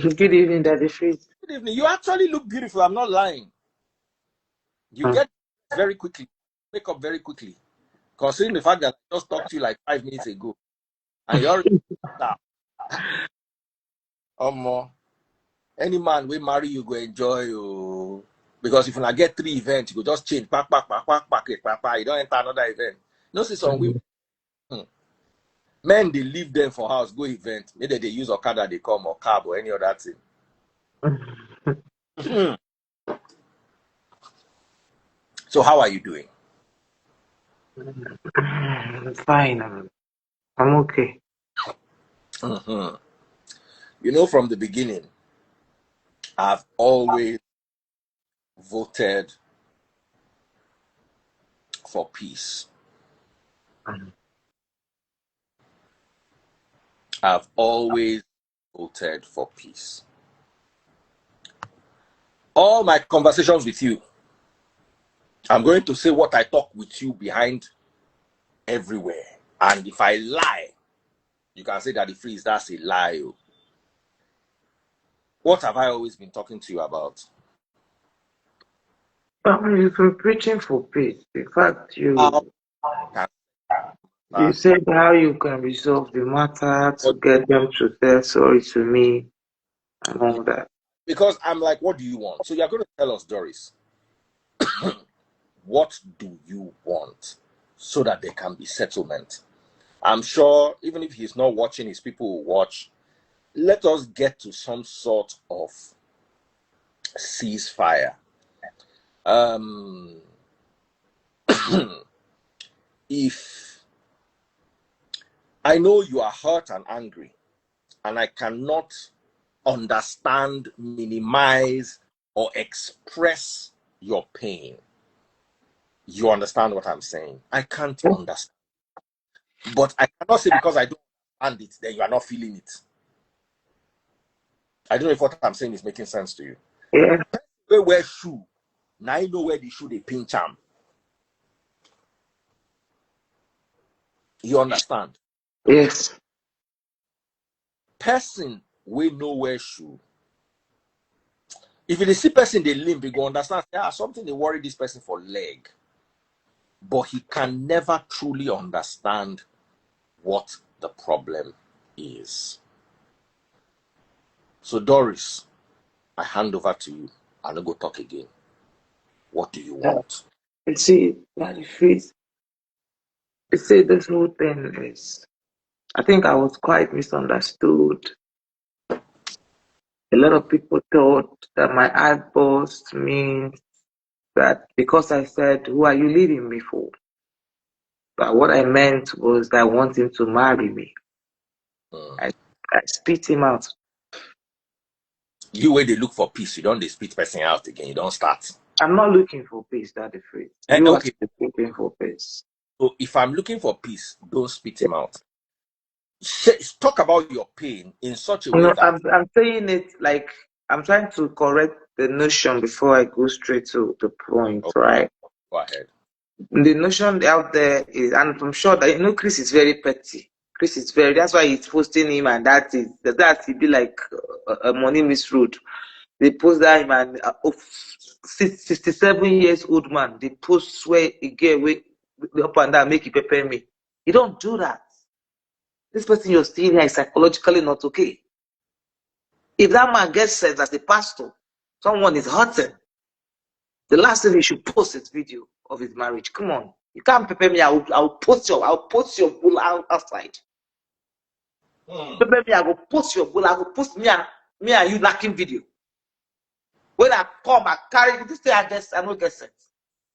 Good evening, Daddy Freeze. Good evening. You actually look beautiful. I'm not lying. You get very quickly, wake up very quickly. Considering the fact that I just talked to you like 5 minutes ago, and you're already more. Any man will marry you go enjoy you. Because if you not get 3 events, you go just change. You don't enter another event. No, see some women. Men, they leave them for house, go event. Maybe they use Okada, they come, or cab, or any other thing. So how are you doing? Fine. I'm okay. You know, from the beginning, I've always voted for peace. I've always voted for peace. All my conversations with you, I'm going to say what I talk with you behind everywhere. And if I lie, you can say that the freeze, that's a lie. What have I always been talking to you about? You've been preaching for peace. In fact, you said how you can resolve the matter to get them to say sorry to me and all that. Because I'm like, what do you want? So you're going to tell us, Doris, what do you want so that there can be settlement? I'm sure even if he's not watching, his people will watch. Let us get to some sort of ceasefire. If I know you are hurt and angry, and I cannot understand, minimize, or express your pain. You understand what I'm saying? I can't understand. But I cannot say because I don't understand it, then you are not feeling it. I don't know if what I'm saying is making sense to you. Yeah. They wear shoe. Now I know where the shoe they pinch them. You understand? Yes. Person we know where shoe. If you see person they limp, you go understand. Yeah, something they worry this person for leg. But he can never truly understand what the problem is. So Doris, I hand over to you. I'll go talk again. What do you want? You see, Daddy Freeze, you see, this whole thing is, I think I was quite misunderstood. A lot of people thought that my outburst means that because I said, who are you leaving me for? But what I meant was that I want him to marry me. I spit him out. You where they look for peace, you don't they spit person out again, you don't start. I'm not looking for peace, Daddy Freeze. You Okay. are looking for peace. So if I'm looking for peace, don't spit him out. Talk about your pain in such a way that I'm saying it like I'm trying to correct the notion before I go straight to the point, right? Go ahead. The notion out there is, and I'm sure that Chris is very petty. Chris is very, that's why he's posting him, and that he be like a money misroad. They post that him and 67 years old man. They post where he get away up and down, make it prepare me. You don't do that. This person you're seeing here is psychologically not okay. If that man gets sense as a pastor, someone is hurting. The last thing he should post is video of his marriage. Come on, you can't prepare me. I'll post your bull outside. Prepare me. I will post your bull. I will post me and you knocking video. When I come, I carry this thing. I don't get sense.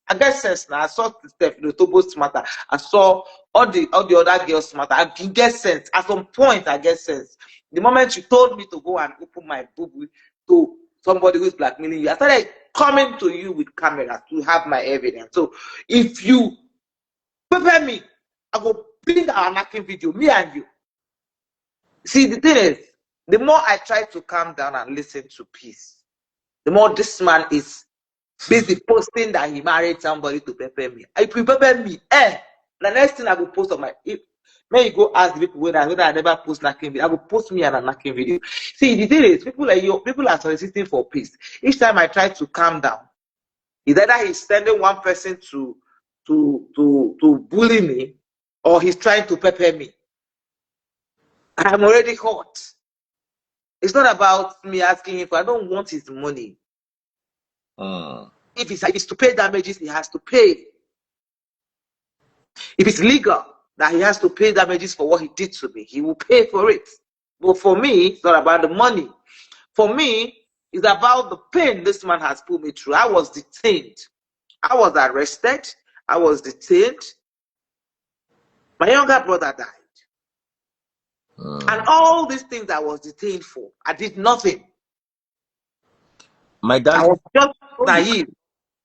I get sense now. I saw Stephanie Tobo's matter. I saw all the other girls matter. I can get sense. At some point, I get sense. The moment you told me to go and open my book to somebody who's blackmailing you, I started coming to you with cameras to have my evidence. So if you prepare me, I will bring our knocking video, me and you. See, the thing is, the more I try to calm down and listen to peace, the more this man is busy posting that he married somebody to prepare me. If you prepare me, the next thing I will post on my, May you go ask the people whether I never post knacking video. I will post me and a knacking video. See, the thing is, people are soliciting for peace. Each time I try to calm down, either he's sending one person to bully me, or he's trying to pepper me. I'm already hot. It's not about me asking him for. I don't want his money. If it's to pay damages, he has to pay. If it's legal that he has to pay damages for what he did to me, he will pay for it. But for me, it's not about the money. For me, it's about the pain this man has put me through. I was detained. I was arrested. I was detained. My younger brother died. And all these things I was detained for, I did nothing. My dad, I was just naive.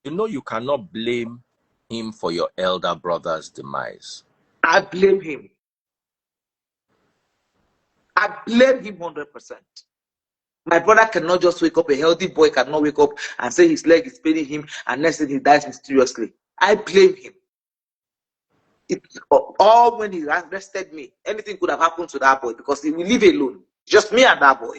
You know you cannot blame him for your elder brother's demise. I blame him. I blame him 100%. My brother cannot just wake up. A healthy boy cannot wake up and say his leg is paining him and next thing he dies mysteriously. I blame him. It's all when he arrested me. Anything could have happened to that boy because he will live alone. Just me and that boy.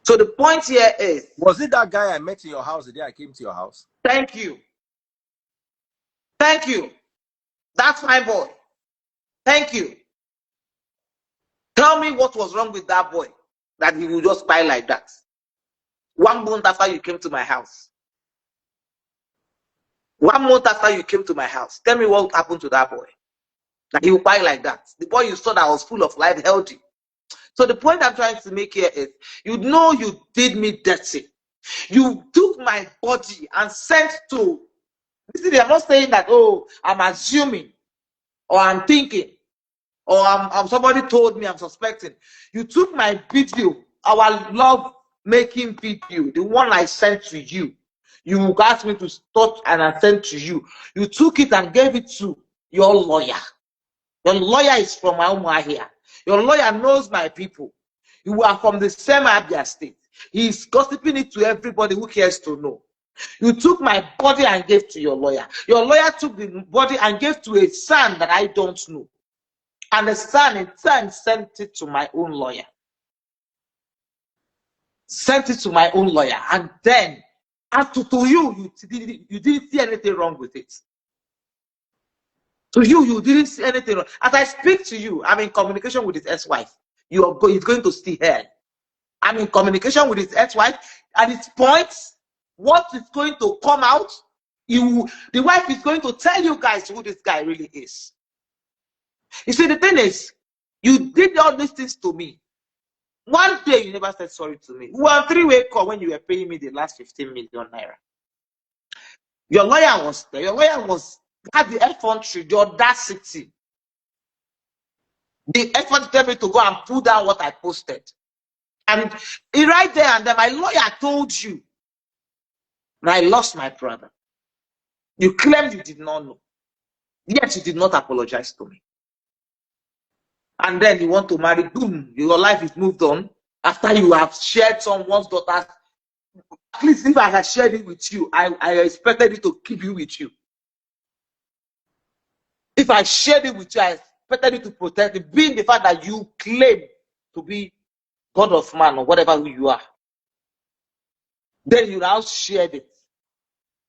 So the point here is... Was it that guy I met in your house the day I came to your house? Thank you. Thank you. That's my boy. Thank you. Tell me what was wrong with that boy that he would just cry like that. 1 month after you came to my house. 1 month after you came to my house. Tell me what happened to that boy. That he would cry like that. The boy you saw that was full of life, healthy. So the point I'm trying to make here is, you know you did me dirty. You took my body and sent to... Listen, I'm not saying that, oh, I'm assuming, or I'm thinking, or I'm somebody told me I'm suspecting. You took my video, our love making video, the one I sent to you. You asked me to stop and I sent to you. You took it and gave it to your lawyer. Your lawyer is from Auma here. Your lawyer knows my people. You are from the same Abia state. He's gossiping it to everybody who cares to know. You took my body and gave to your lawyer. Your lawyer took the body and gave to a son that I don't know. And the son in turn sent it to my own lawyer. Sent it to my own lawyer. And then, as to you, you didn't see anything wrong with it. To you, you didn't see anything wrong. As I speak to you, I'm in communication with his ex-wife. He's going to see her. I'm in communication with his ex-wife. At its point, what is going to come out, the wife is going to tell you guys who this guy really is. You see, the thing is, you did all these things to me. One day you never said sorry to me. We were on three-way call when you were paying me the last 15 million naira. Your lawyer was there. Your lawyer had the effrontery, the audacity, the effort to tell me to go and pull down what I posted. And right there and then, my lawyer told you that I lost my brother. You claimed you did not know. Yet you did not apologize to me. And then you want to marry, boom, your life is moved on. After you have shared someone's daughter, at least if I had shared it with you, I expected it to keep you with you. If I shared it with you, I expected it to protect it, being the fact that you claim to be God of man or whatever who you are. Then you now shared it.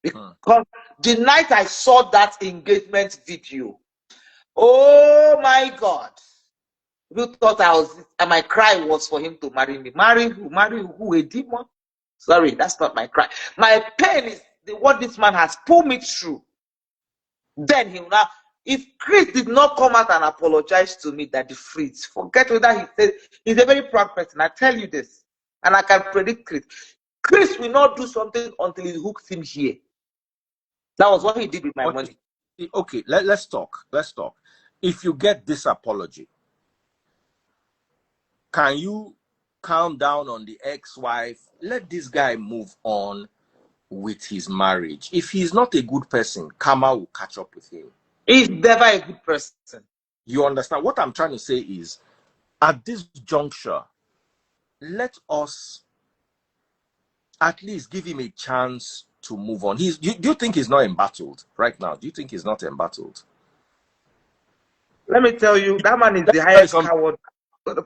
Because the night I saw that engagement video, oh my God. You thought my cry was for him to marry me. Marry who? Marry who? A demon? Sorry, that's not my cry. My pain is what this man has pulled me through. Then he will now, if Chris did not come out and apologize to me, that the freeze, forget whether he said, he's a very proud person. I tell you this, and I can predict Chris. Chris will not do something until he hooks him here. That was what he did with my money. Okay, let's talk. Let's talk. If you get this apology, can you calm down on the ex-wife? Let this guy move on with his marriage. If he's not a good person, karma will catch up with him. He's never a good person. You understand? What I'm trying to say is, at this juncture, let us at least give him a chance to move on. Do you think he's not embattled right now? Do you think he's not embattled? Let me tell you, that man is Let the me tell you highest something. coward.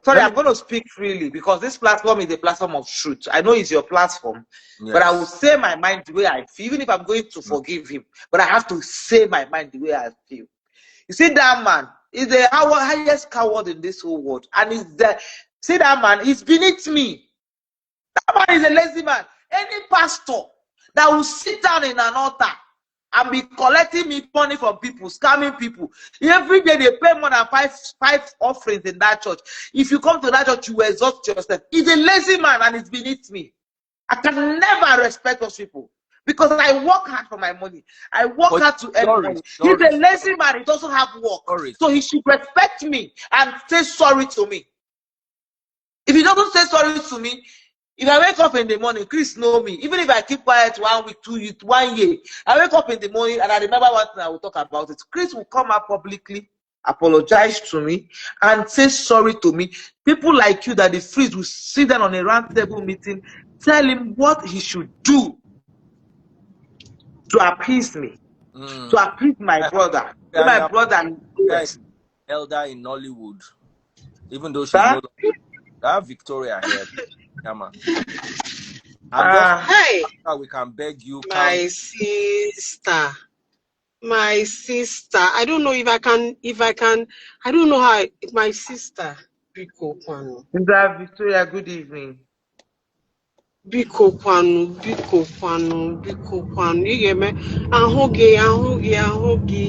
Sorry, I'm going to speak freely because this platform is a platform of truth. I know it's your platform, but I will Yes. say my mind the way I feel, even if I'm going to forgive him. But I have to say my mind the way I feel. You see, that man is the highest coward in this whole world. And see, that man is beneath me. That man is a lazy man. Any pastor that will sit down in an altar and be collecting me money from people, scamming people. Every day they pay more than five offerings in that church. If you come to that church, you will exhaust yourself. He's a lazy man and it's beneath me. I can never respect those people because I work hard for my money. I work hard to earn money. He's a lazy man. He doesn't have work. So he should respect me and say sorry to me. If he doesn't say sorry to me, if I wake up in the morning, Chris know me. Even if I keep quiet 1 week, 2 weeks, 1 year, I wake up in the morning and I remember one thing I will talk about it. Chris will come out publicly, apologize to me, and say sorry to me. People like you that the freeze will sit down on a round table meeting, tell him what he should do to appease me, to appease my brother. My brother is elder in Nollywood, even though she's no longer Victoria here. Come on. Hey, we can beg you. My sister. I don't know if I can. I don't know how. My sister. Biko Kwanu. Victoria, good evening. Biko Kwanu. You get me? Ahoge.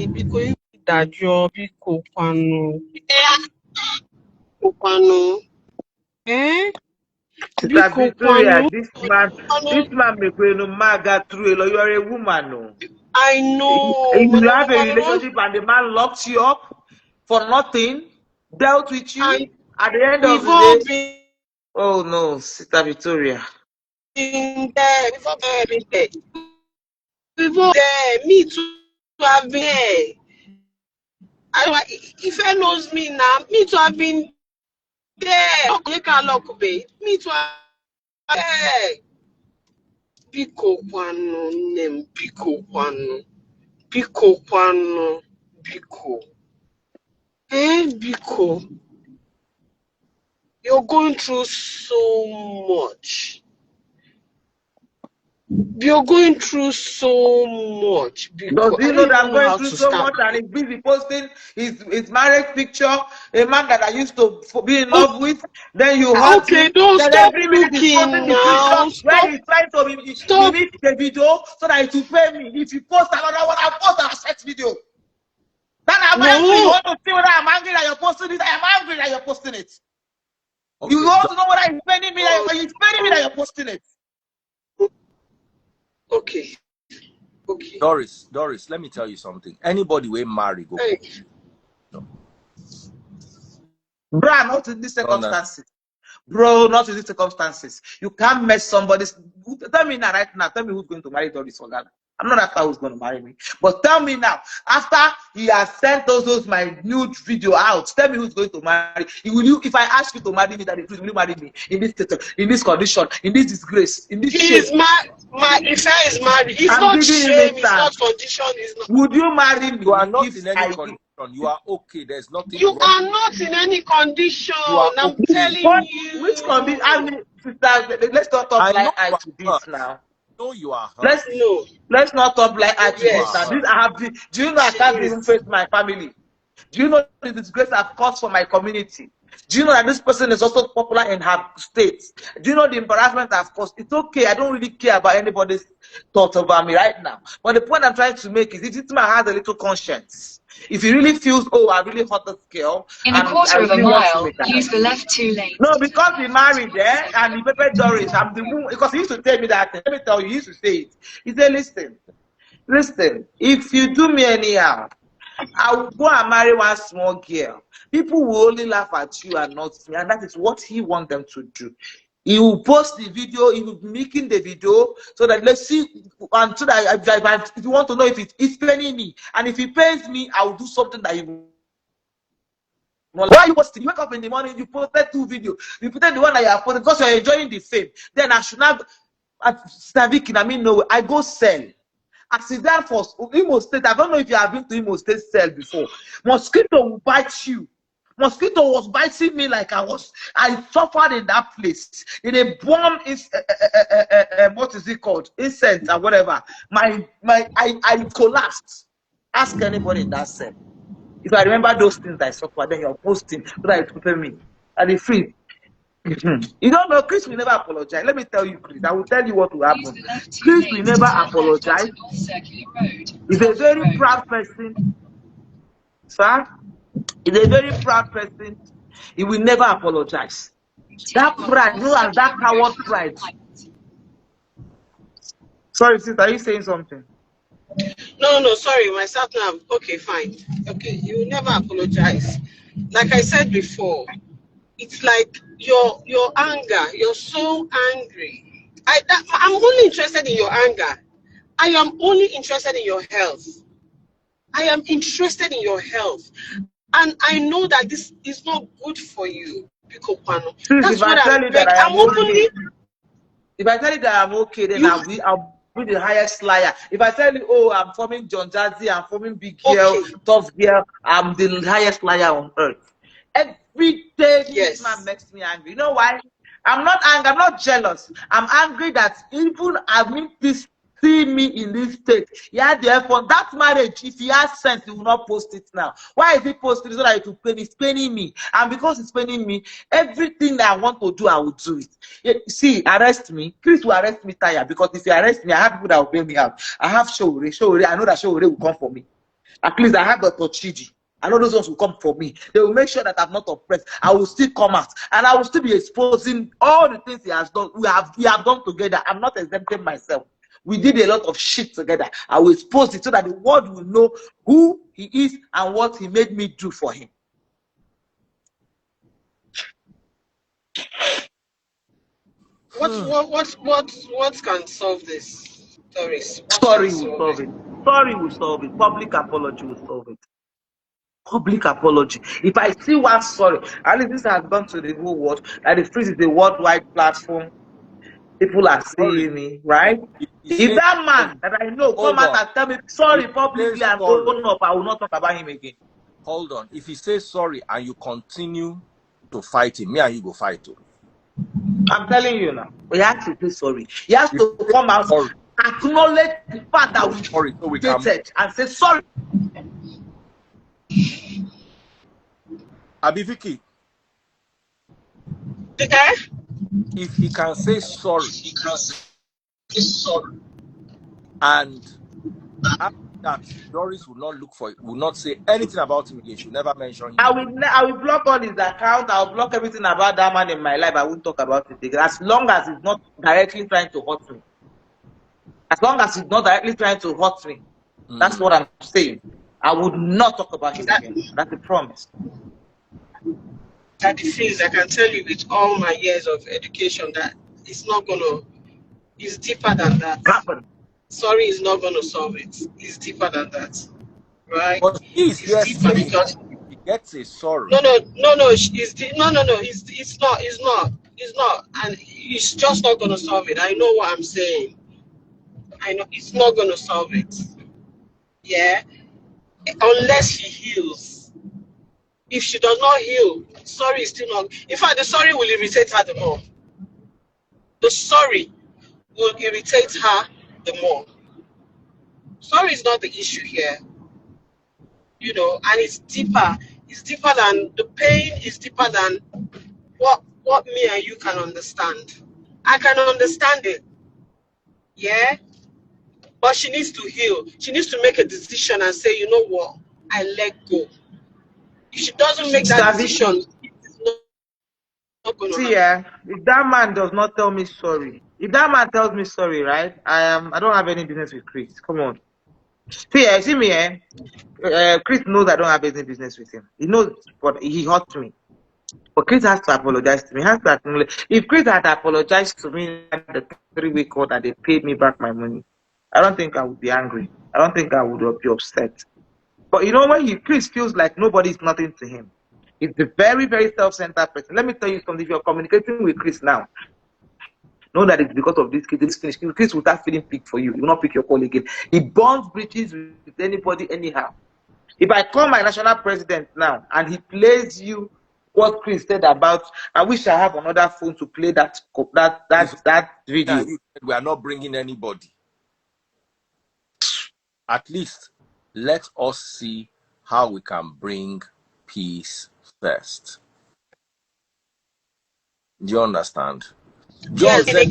Biko Dajo. Biko Kwanu. Eh? Victoria, this man make no maga through. You're a woman, no. I know. You have a relationship and the man locks you up for nothing, dealt with you at the end of the day. Oh no, Sister Victoria. Before there, me too have been there. If he knows me now, me too have been there. Me too have been there. Biko kwanu. Biko. You're going through so much. You're going through so much. Does he know that I'm going through so much and he's busy posting his marriage picture, a man that I used to be in love with? Then you hurt him. Don't then stop every minute he's posting now. the picture where he's trying to mimic the video so that he will pay me. If you post another one, I'll post a sex video. Then I'm angry. You want to see whether I'm angry that you're posting it? I am angry that you're posting it. Okay. You want to know whether he's paying me that you're posting it. Okay. Doris, let me tell you something. Anybody will marry go. Hey. No. Bro, not in these circumstances. Bro, not in these circumstances. You can't mess somebody. Tell me now, right now. Tell me who's going to marry Doris Ogala. I'm not after who's going to marry me. But tell me now, after he has sent those my nude video out, tell me who's going to marry. If I ask you to marry me, that will you marry me in this condition, in this disgrace, in this shame? If I is married, it's not shame, it's not condition, it's not. Would you marry me? You are not in any condition. You are okay. There's nothing. You are not in any condition. I'm telling you. Which condition? I mean, sister, let's not talk like I to this now. No, you are hurt. Let's not talk like I to this now. Do you know I can't even face my family? Do you know the disgrace I've caused for my community? Do you know that this person is also popular in her state? Do you know the embarrassment I've caused? It's okay. I don't really care about anybody's thoughts about me right now. But the point I'm trying to make is this man has a little conscience. If he really feels, oh, I really hurt this girl. In a quarter of a mile, use the left 2 lanes. No, because he married there and he paid Doris. I'm the one, because he used to tell me that. Let me tell you, he used to say it. He said, listen, if you do me anyhow, I will go and marry one small girl. People will only laugh at you and not me, and that is what he wants them to do. He will post the video, he will be making the video so that let's see, and so that if you want to know if it's paying me, and if he pays me, I will do something that he will. Why are you posting? You wake up in the morning, you posted 2 videos. You posted the one that you have posted because you're enjoying the fame. Then I should not, no, I go sell. accident for Imo State. I don't know if you have been to Imo State cell before. Mosquito will bite you. Mosquito was biting me like I suffered in that place. In a bomb is what is it called? Incense or whatever. I collapsed. Ask anybody in that cell. If I remember those things I suffered, then you're posting so that it prepare me. And the free. You don't know, Chris will never apologize. Let me tell you, Chris. I will tell you what will happen. Chris will never apologize. He's a very proud person. Sir? He's a very proud person. He will never apologize. That pride, you know, and that coward pride. Sorry, sister, are you saying something? No, sorry, myself now. Okay, fine. Okay, you will never apologize. Like I said before, it's like your anger. You're so angry. I'm only interested in your anger. I am only interested in your health. I am interested in your health. And I know that this is not good for you, Bikopano. That's what I'm like. If I tell you that I'm okay, then I'll be the highest liar. If I tell you, oh, I'm forming John Jazzy, I'm forming Big Girl, Tough Girl, I'm the highest liar on earth. Every day this man makes me angry. You know why? I'm not angry, I'm not jealous. I'm angry that even this see me in this state. Yeah, therefore that marriage, if he has sense, he will not post it now. Why is he posting it? So that it will pain? It's paining me. And because it's paining me, everything that I want to do, I will do it. See, arrest me. Chris will arrest me tired, because if you arrest me, I have people that will bail me out. I have Showore. I know that Showore will come for me. At least I have Dr. Chidi. I know those ones will come for me. They will make sure that I'm not oppressed. I will still come out, and I will still be exposing all the things he has done. We have done together. I'm not exempting myself. We did a lot of shit together. I will expose it so that the world will know who he is and what he made me do for him. What can solve this, Doris? Sorry will solve it. Sorry will solve it. Public apology will solve it. Public apology. If I see one sorry, at least this has gone to the whole world, and the Freeze is a worldwide platform. People are seeing me, right? If that man that I know come out and tell me sorry publicly and own up, I will not talk about him again. Hold on. If he says sorry and you continue to fight him, me and you go fight too. I'm telling you now. He has to do sorry. He has to come out, acknowledge the fact that we dated, and say sorry. Abiviki. If he can say sorry, and after that, Doris will not say anything about him again. She'll never mention him. I will block all his account. I'll block everything about that man in my life. I won't talk about it again. As long as he's not directly trying to hurt me. As long as he's not directly trying to hurt me. That's what I'm saying. I would not talk about him again. That's a promise. That the Freeze, I can tell you with all my years of education that it's deeper than that. Sorry is not gonna solve it. It's deeper than that. Right? But it's deeper because he gets a sorry. No. It's not. And it's just not gonna solve it. I know what I'm saying. I know it's not gonna solve it. Yeah. Unless she heals. If she does not heal, sorry is still not. In fact, the sorry will irritate her the more. The sorry will irritate her the more. Sorry is not the issue here. You know, and it's deeper. It's deeper than the pain, is deeper than what me and you can understand. I can understand it. Yeah? But she needs to heal. She needs to make a decision and say, you know what? I let go. If she doesn't make that decision, it's not going to happen. If that man does not tell me sorry, if that man tells me sorry, right? I don't have any business with Chris. Come on. See me, Chris knows I don't have any business with him. He knows, but he hurt me. But Chris has to apologize to me. He has to acknowledge. If Chris had apologized to me at the 3-week call that they paid me back my money, I don't think I would be angry. I don't think I would be upset. But you know, when Chris feels like nobody is nothing to him, he's a very, very self-centered person. Let me tell you something. If you're communicating with Chris now, Know that it's because of this case. This finish. Chris will start feeling picked for you. You will not pick your call again. He burns bridges with anybody anyhow. If I call my national president now and he plays you what Chris said about, I wish I have another phone to play that video. We are not bringing anybody. At least let us see how we can bring peace first. Do you understand? John said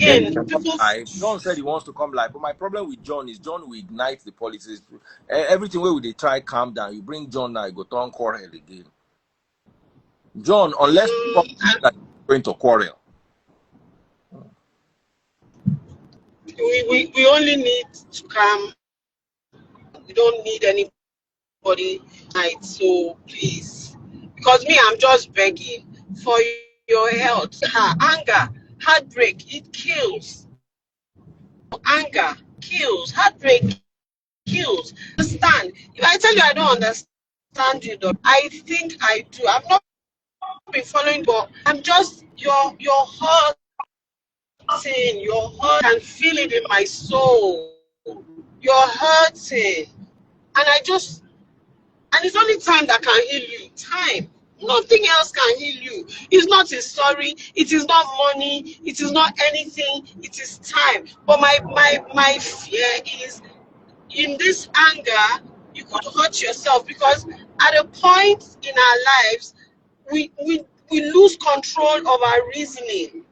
John said he wants to come live, but my problem with John is John will ignite the politics. Everything where they try calm down, you bring John now, you go turn quarrel again. John, unless that you're going to quarrel. We only need to calm. We don't need anybody tonight, so please, because me, I'm just begging for your health. Anger, heartbreak, it kills. Anger kills, heartbreak kills. Understand? If I tell you I don't understand you, though, I think I do. I've not been following, but I'm just your heart. Your heart, I can feel it in my soul. You're hurting, and it's only time that can heal you. Time. Nothing else can heal you. It's not a story. It is not money. It is not anything. It is time. But my fear is, in this anger, you could hurt yourself, because at a point in our lives, we lose control of our reasoning.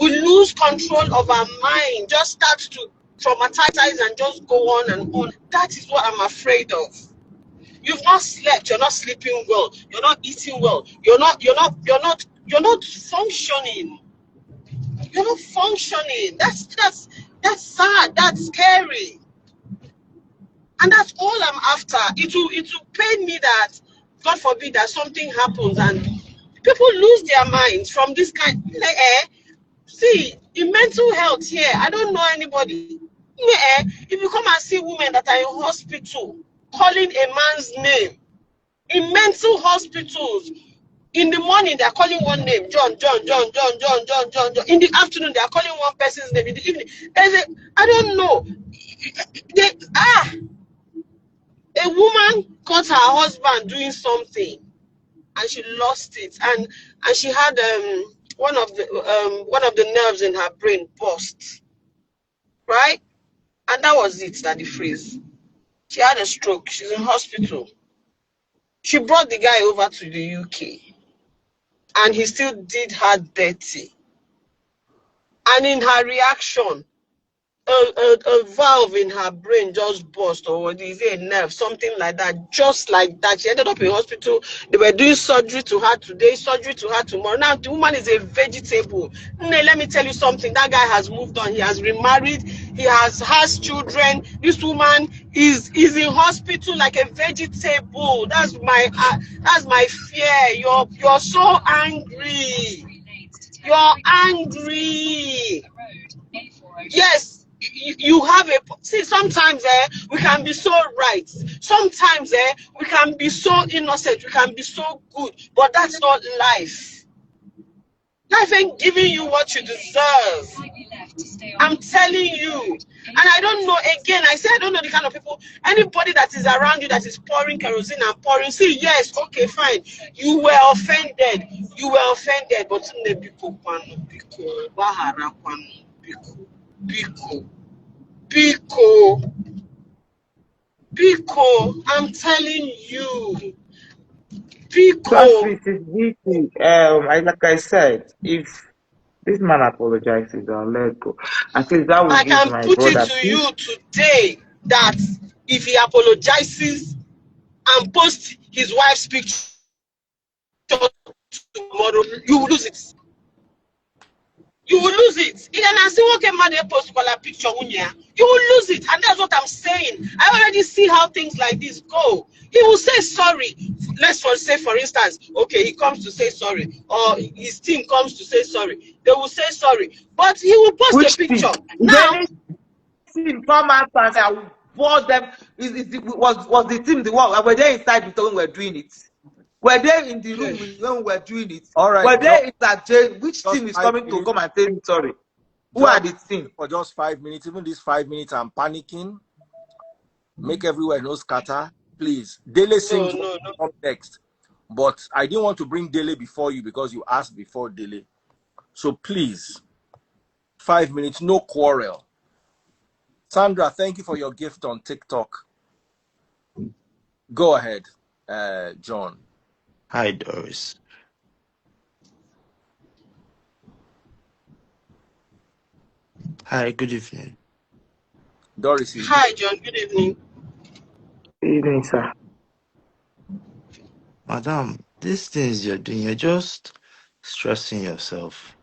We lose control of our mind. Just start to traumatize and just go on and on. That is what I'm afraid of. You've not slept. You're not sleeping well. You're not eating well. You're not functioning. You're not functioning. That's sad. That's scary. And that's all I'm after. It will pain me that, God forbid, that something happens and people lose their minds from this kind. See, in mental health here, I don't know anybody. If you come and see women that are in hospital calling a man's name, in mental hospitals, in the morning they're calling one name, John. In the afternoon they're calling one person's name. In the evening, I don't know. A woman caught her husband doing something, and she lost it, and she had one of the nerves in her brain burst, right? And that was it, that the freeze. She had a stroke. She's in hospital. She brought the guy over to the UK, and he still did her dirty. And in her reaction, a valve in her brain just burst, or is it a nerve, something like that, just like that. She ended up in hospital. They were doing surgery to her today, surgery to her tomorrow. Now the woman is a vegetable. Let me tell you something. That guy has moved on. He has remarried. He has children. This woman is in hospital like a vegetable. That's my fear. You're so angry. You're angry. Yes. You have sometimes we can be so right. Sometimes we can be so innocent. We can be so good. But that's not life. Life ain't giving you what you deserve. I'm telling you. And I don't know, again, I say I don't know the kind of people, anybody that is around you that is pouring kerosene and pouring. See, yes, okay, fine. You were offended. But Biko, I'm telling you. Biko. Like I said, if this man apologizes, I'll let go. At least that will I give can my put brother it to you today that if he apologizes and posts his wife's picture tomorrow, you will lose it. You will lose it. You will lose it. And that's what I'm saying. I already see how things like this go. He will say sorry. Let's say, for instance, okay, he comes to say sorry, or his team comes to say sorry. They will say sorry. But he will post a picture. Now, come out and I will board them. Was the team the one? Were they inside the when we were doing it? Were they in the room when we were doing it? All right. Were they in that jail? Which team is coming to minutes. come and tell me sorry? Who John, are the team? For just 5 minutes, even these 5 minutes, I'm panicking. Make everywhere no scatter, please. Dele sings up next, but I didn't want to bring Dele before you because you asked before Dele. So please, 5 minutes, no quarrel. Sandra, thank you for your gift on TikTok. Go ahead, John. Hi, Doris. Hi, good evening. Doris. Hi, John. Good evening. Good evening, sir. Madam, these things you're doing, you're just stressing yourself.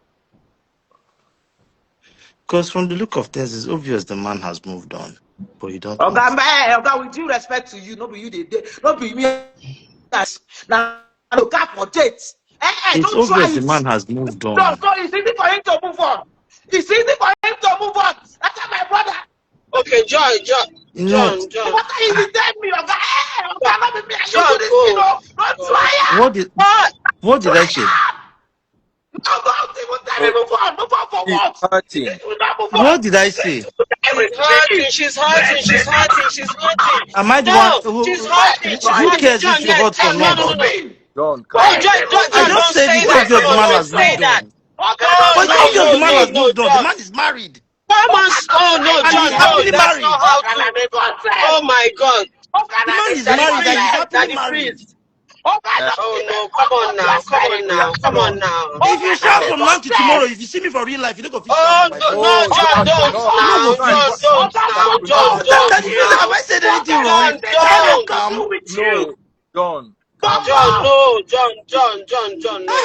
Because from the look of things, it's obvious the man has moved on. But you don't want to. Oga, with due respect to you, no be you not be me. Now, Okafor dates. It's Don't try obvious the it. man has moved on. No, it's easy for him to move on. It's easy for him to move on. That's my brother. Okay, John. What are you telling me, Oga? Oga, not be me. I John, do this, you know. Don't try it. What did I say? Don't even tell me move on. Move on for what? What did I say? She's hurting. Am I the one? She's hurting. Who cares if you hurt for me? John, I just said it's obvious the man has moved on. But it's obvious the man has moved on. The man is married. John, he's happily that's married. not how to. Oh my God. The man is married and he's happily married. Oh no, come on now. If you shout from now to tomorrow, if you see me for real life, you don't go feel John, don't. Have I said anything wrong? John. John. I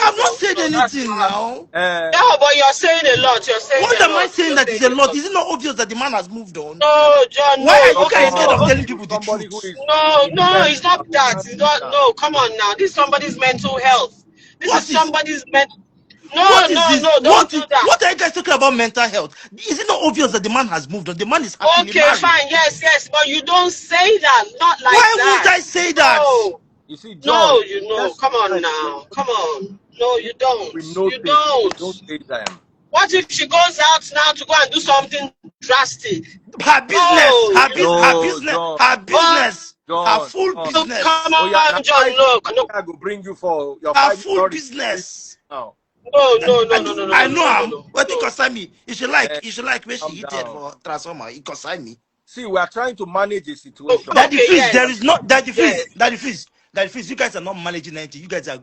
have not said anything now. No, but you're saying a lot. What am I saying that is a lot? Is it not obvious that the man has moved on? No, John. Why are you guys scared of telling people the truth? No, it's not that. It's not. No, come on now. This is somebody's mental health. This is somebody's mental. No, don't do that. What are you guys talking about mental health? Is it not obvious that the man has moved on? The man is happily married. Okay, fine. Yes, but you don't say that. Not like that. Why would I say that? No. You see, John, no, you know. Come on now. Come on. No, you don't. You don't. Don't say them. What if she goes out now to go and do something drastic? Her business. Her business. Her full business. Come on, John. Look. I will bring you for your her full business. No. I know him. What it concern me? You should like where she hit it for transformer. It concern me. See, we are trying to manage the situation. Daddy Freeze, there is not Daddy Freeze. You guys are not managing anything. You guys are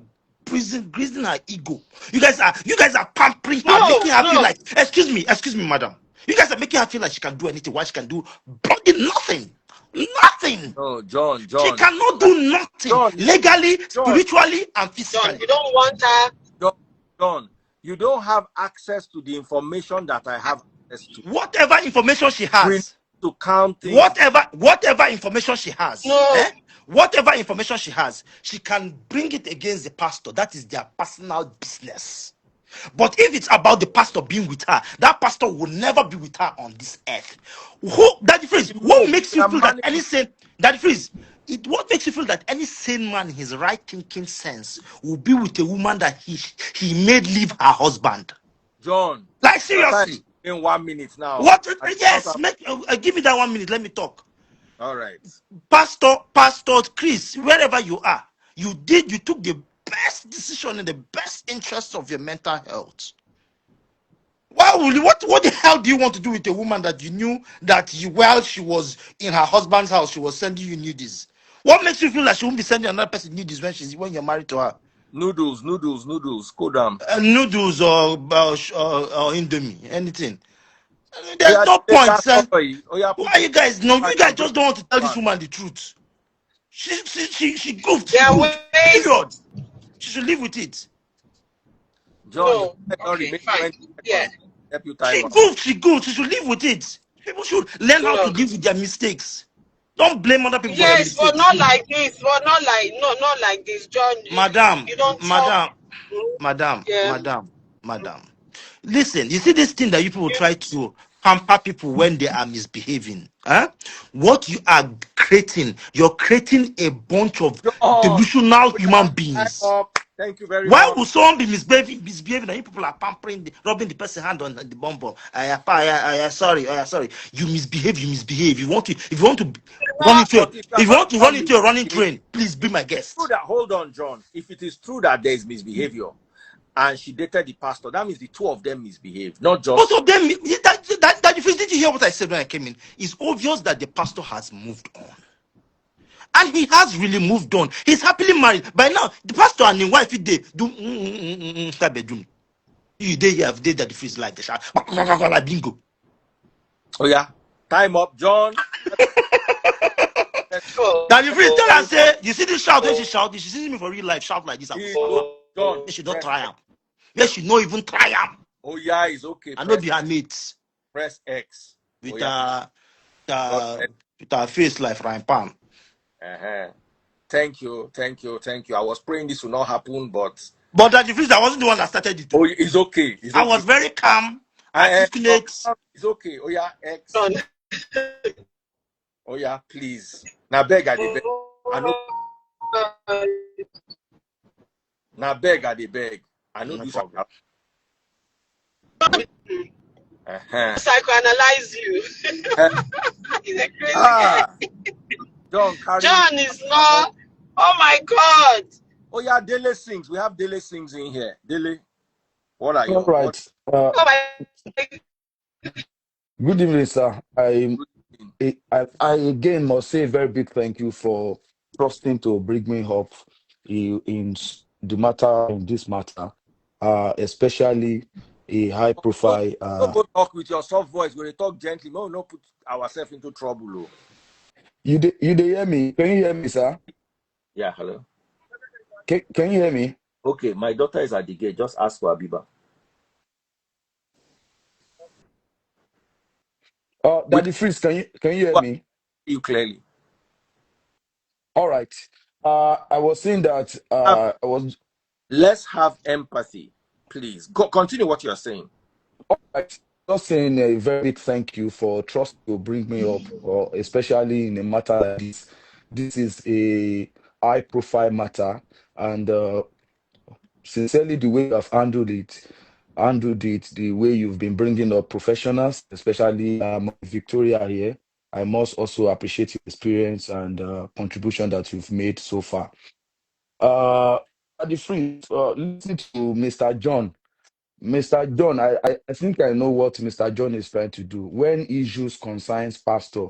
greasing her ego. You guys are pampering her, making her feel like, excuse me, madam. You guys are making her feel like she can do anything. What she can do? Bloody nothing. No, John. She cannot do nothing legally, spiritually, and physically. John, you don't want her. John, you don't have access to the information that I have access to. Whatever information she has. To count things. Whatever information she has. Whatever information she has, she can bring it against the pastor. That is their personal business. But if it's about the pastor being with her, that pastor will never be with her on this earth. Daddy Freeze, what makes you feel that any sane Daddy Freeze? What makes you feel that any sane man in his right thinking sense will be with a woman that he made leave her husband? John, like seriously. In 1 minute now. What? Yes, give me that 1 minute. Let me talk. All right. Pastor Chris, wherever you are, you took the best decision in the best interest of your mental health. What the hell do you want to do with a woman that you knew that while she was in her husband's house, she was sending you nudies? What makes you feel like she won't be sending another person nudies when you're married to her? Noodles. Cool down. Noodles or Indomie, anything. There's no point, sir. Why you guys know? You guys just don't want to tell this woman the truth. She goofed. Period. She should live with it. John, fine. Yeah. She goofed. She should live with it. People should learn how to live with their mistakes. Don't blame other people. Yes, but not like this. But not like this, John. Madam. Yeah. Listen, you see this thing that you people try to pamper people when they are misbehaving. Huh? What you are creating, you're creating a bunch of Oh, delusional human time beings. up. Thank you very Why much. would someone be misbehaving, and you people are pampering, rubbing the person hand on the bum bum? Sorry. You misbehave, you misbehave. If you want to run into But if you are if you talking want to about run into a running misbehavior, train, please be if my it is true guest. that, hold on, John. If it is true that there is misbehavior and she dated the pastor, that means the two of them misbehaved, not Both just. of them, did you hear what I said when I came in? It's obvious that the pastor has moved on. And he has really moved on. He's happily married. By now, the pastor and his wife, if they do start bedroom. You day you have day that the freeze like the shot. Bingo. Oh yeah, time up, John. Now the freeze tell her Oh, say, you see this shout when she shout, if she sees me for real life, shout like this, I will He slap goes, her. John. They should not Press try X. him. They should not even try him. Oh yeah, it's okay. I know be her mates Press X. Oh with yeah. her God uh, bless. with her face like frying pan. Uh-huh. Thank you. I was praying this will not happen, but But that the freeze, I wasn't the one that started it. oh, it's okay. It's I okay. was very calm, John, articulate. it's okay. Oh yeah, X. John. Oh yeah, please. Now beg at the beg. I know. Now beg at the beg. I know No do problem. something. Uh-huh. Psychoanalyze you. He's a crazy guy. John carrying. John is not. Oh my God. Oh yeah, Dele sings. We have Dele sings in here. Dele, what are All your what? right. Oh my. Good evening, sir. I again must say a very big thank you for trusting to bring me up in the matter, in this matter, especially a high Don't, profile. don't go talk with your soft voice. We're talk gently. No, no, put ourselves into trouble. Oh. You dey hear me? Can you hear me, sir? Yeah, hello. Can you hear me? Okay, my daughter is at the gate. Just ask for Abiba. We Daddy Freeze, can you hear can me? hear you clearly. All right. I was saying that I was Let's have empathy, please. Go continue what you're saying. right. Just saying a very big thank you for trust to bring me up, or especially in a matter like this. This is a high profile matter, and sincerely, the way you have handled it, the way you've been bringing up professionals, especially Victoria here. I must also appreciate your experience and contribution that you've made so far. Uh, at the free, listen to Mr. John. Mr. John, I think I know what Mr. John is trying to do. When issues concerns pastor,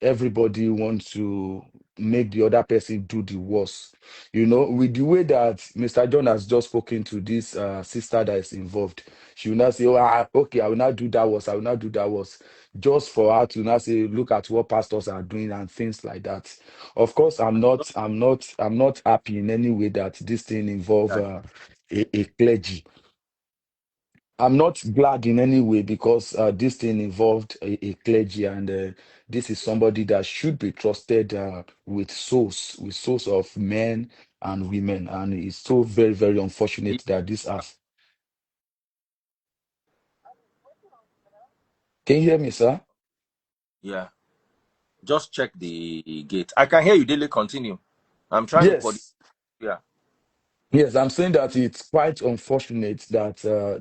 everybody wants to make the other person do the worst. You know, with the way that Mr. John has just spoken to this sister that is involved, she will not say, oh, okay, I will not do that worst, I will not do that worst. Just for her to not say, look at what pastors are doing and things like that. Of course, I'm not happy in any way that this thing involve a clergy. I'm not glad in any way because this thing involved a clergy, and this is somebody that should be trusted with souls of men and women, and it's so very, very unfortunate that this has. Can you hear me, sir? Yeah. Just check the gate. I can hear you, Daily. Continue. I'm trying to coordinate. Yes. Yeah. Yes, I'm saying that it's quite unfortunate that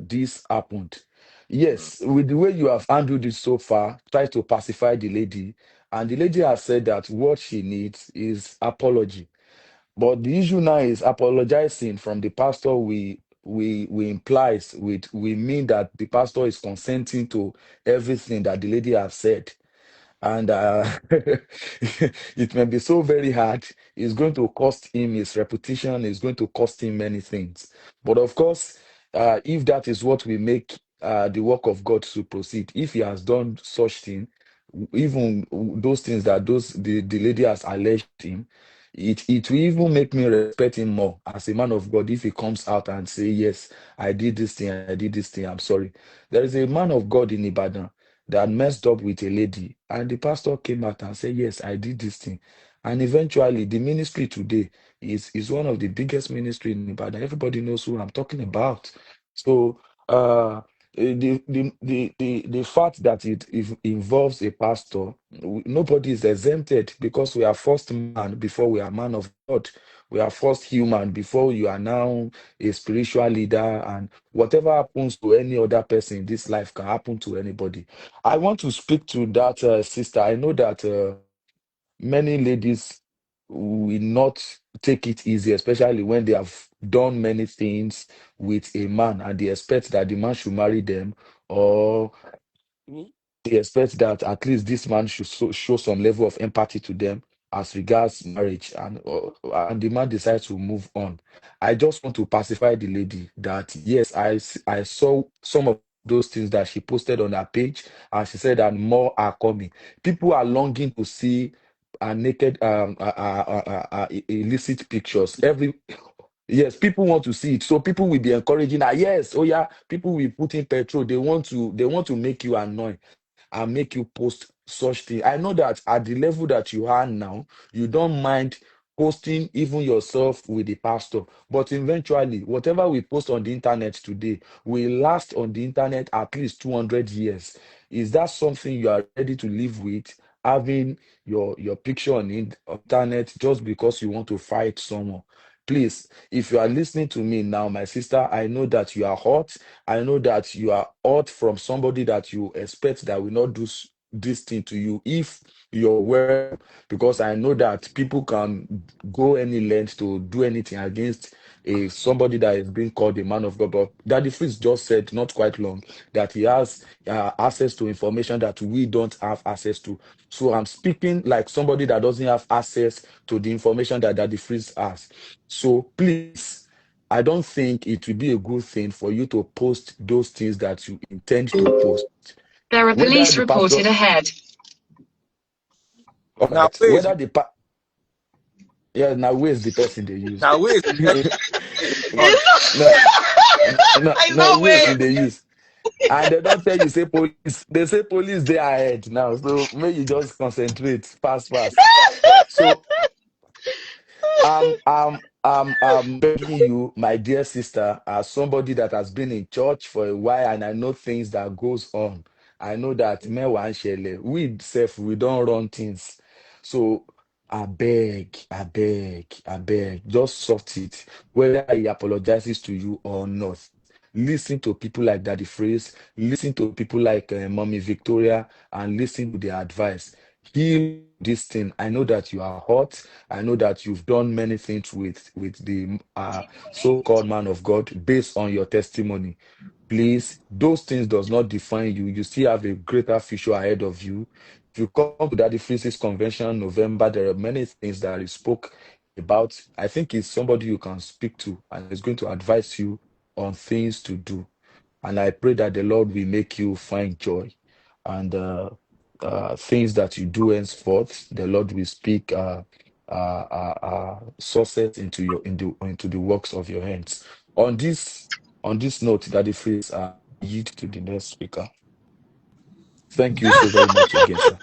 this happened. Mm. Yes, with the way you have handled it so far, try to pacify the lady, and the lady has said that what she needs is apology. But the issue now is apologizing from the pastor. We implies with we mean that the pastor is consenting to everything that the lady has said, and it may be so very hard. It's going to cost him his reputation. It's going to cost him many things. But of course, if that is what we make the work of God to proceed, if he has done such thing, even those things that the lady has alleged him, it will even make me respect him more as a man of God if he comes out and say, yes, I did this thing, I did this thing, I'm sorry. There is a man of God in Ibadan that messed up with a lady, and the pastor came out and said, yes, I did this thing. And eventually the ministry today is one of the biggest ministry in Ibadan. Everybody knows who I'm talking about. So the fact that it involves a pastor, nobody is exempted, because we are first man before we are man of God. We are first human before you are now a spiritual leader. And whatever happens to any other person in this life can happen to anybody. I want to speak to that sister. I know that many ladies will not take it easy, especially when they have done many things with a man and they expect that the man should marry them, or they expect that at least this man should show some level of empathy to them as regards marriage, and the man decides to move on. I just want to pacify the lady that yes, I saw some of those things that she posted on her page, and she said that more are coming. People are longing to see naked illicit pictures. Yes, people want to see it, so people will be encouraging her. Yes, oh yeah, people will put in petrol. They want to make you annoyed and make you post such thing. I know that at the level that you are now, you don't mind posting even yourself with the pastor. But eventually, whatever we post on the internet today will last on the internet at least 200 years. Is that something you are ready to live with? Having your picture on the internet just because you want to fight someone? Please, if you are listening to me now, my sister, I know that you are hot. I know that you are hot from somebody that you expect that will not do this thing to you if you're well, because I know that people can go any length to do anything against somebody that is being called a man of God. But Daddy Freeze just said not quite long that he has access to information that we don't have access to. So I'm speaking like somebody that doesn't have access to the information that Daddy Freeze has. So please, I don't think it will be a good thing for you to post those things that you intend to post. There are Whether police the pastor, reported ahead. all Now right, wait, whether the yeah, now where's the person they use? now wait. It's No, it's no, not where's way. in they use? And they don't tell you say police. They say police they are ahead now. So may you just concentrate, fast. So I'm begging you, my dear sister, as somebody that has been in church for a while, and I know things that goes on. I know that mewa and shele, we self, we don't run things. So I beg, just sort it. Whether he apologizes to you or not. Listen to people like Daddy Freeze, listen to people like Mommy Victoria, and listen to their advice. Heal this thing. I know that you are hot. I know that you've done many things with the so-called man of God based on your testimony. Please, those things does not define you. You still have a greater future ahead of you. If you come to Daddy Freeze's convention in November, there are many things that he spoke about. I think it's somebody you can speak to and is going to advise you on things to do. And I pray that the Lord will make you find joy and things that you do henceforth. The Lord will speak success into the works of your hands. On this note, Daddy Freeze, yield to the next speaker. Thank you so very much again, sir.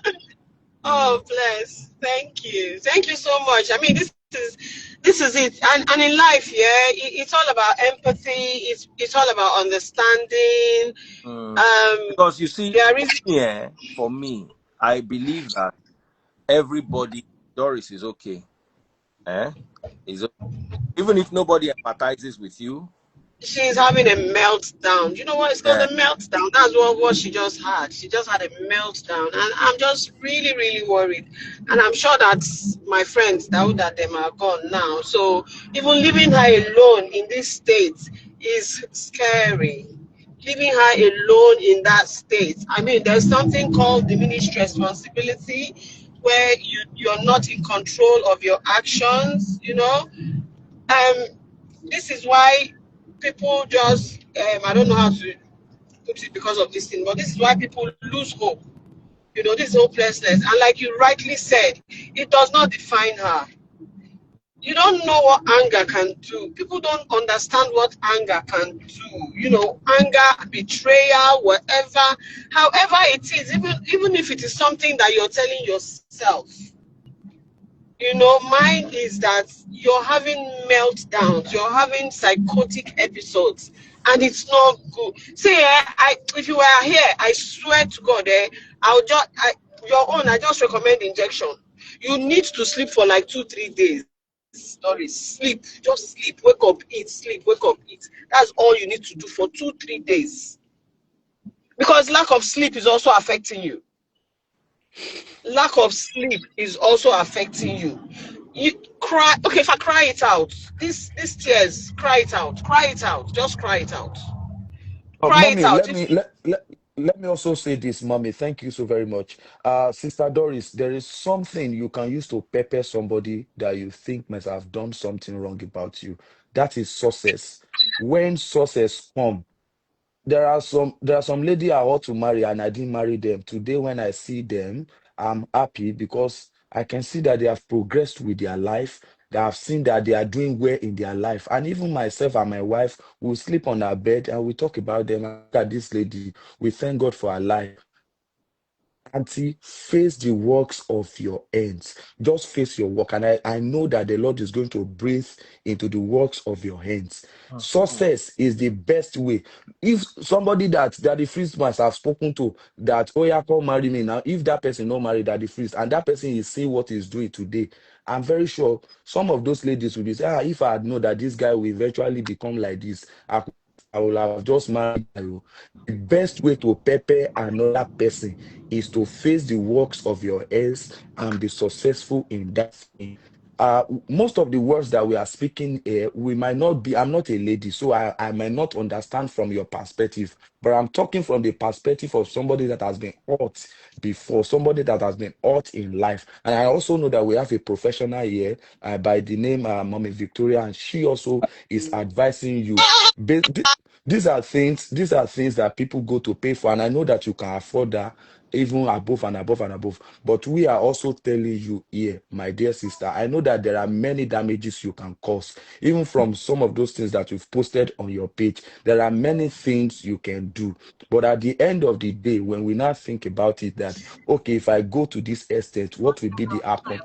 Oh, bless. Thank you so much. I mean, this is it. And in life, yeah, it's all about empathy. It's all about understanding. Because you see, There is for me, I believe that everybody, Doris is okay. Is okay. Even if nobody empathizes with you. she's having a meltdown. You know what? It's called Yeah. a meltdown. That's what she just had. She just had a meltdown. And I'm just really, really worried. And I'm sure that my friends, that them are gone now. So even leaving her alone in this state is scary. Leaving her alone in that state. I mean, there's something called diminished responsibility where you're not in control of your actions, you know. This is why people just I don't know how to put it because of this thing, but this is why people lose hope. You know, this hopelessness. And like you rightly said, it does not define her. You don't know what anger can do. People don't understand what anger can do. You know, anger, betrayal, whatever, however it is, even if it is something that you're telling yourself, Mine is that you're having meltdowns, you're having psychotic episodes, and it's not good. See, if you were here, I swear to God, I just recommend injection. You need to sleep for like 2-3 days. Doris, sleep, just sleep, wake up, eat, sleep, wake up, eat. That's all you need to do for 2-3 days. Because lack of sleep is also affecting you. Lack of sleep is also affecting you. You cry. Okay, if I cry it out, these tears, cry it out, just cry it out, cry it Mommy, out. let me also say this, mommy. Thank you so very much. Sister Doris, there is something you can use to pepper somebody that you think must have done something wrong about you. That is success. When success come, there are some lady I ought to marry and I didn't marry them. Today, when I see them, I'm happy because I can see that they have progressed with their life. They have seen that they are doing well in their life. And even myself and my wife will sleep on our bed and we talk about them. Look at this lady. We thank God for her life. Auntie, face the works of your hands. Just face your work. And I know that the Lord is going to breathe into the works of your hands. Success is the best way. If somebody that the priest must have spoken to, that, oh yeah, come marry me now. If that person not married that the priest, and that person is seeing what he's doing today, I'm very sure some of those ladies will be saying, if I had known that this guy will eventually become like this, I will have just married you. The best way to prepare another person is to face the works of your hands and be successful in that thing. Most of the words that we are speaking here, we might not be, I'm not a lady, so I might not understand from your perspective, but I'm talking from the perspective of somebody that has been hurt before, somebody that has been hurt in life. And I also know that we have a professional here by the name Mommy Victoria, and she also is advising you. These are things that people go to pay for, and I know that you can afford that even above and above and above. But we are also telling you here, my dear sister, I know that there are many damages you can cause, even from some of those things that you've posted on your page. There are many things you can do. But at the end of the day, when we now think about it, that okay, if I go to this estate, what will be the outcome?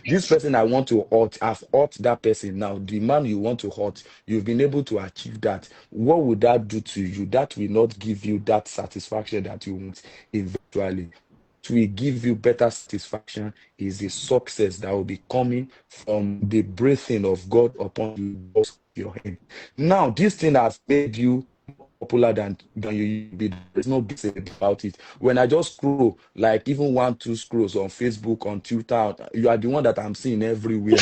This person I want to hurt, I've hurt that person. Now, the man you want to hurt, you've been able to achieve that. What would that do to you? That will not give you that satisfaction that you want eventually. It will give you better satisfaction is the success that will be coming from the breathing of God upon you, your hand. Now, this thing has made you popular than you used to be. There's no business about it. When I just scroll, like even 1-2 scrolls on Facebook, on Twitter, you are the one that I'm seeing everywhere.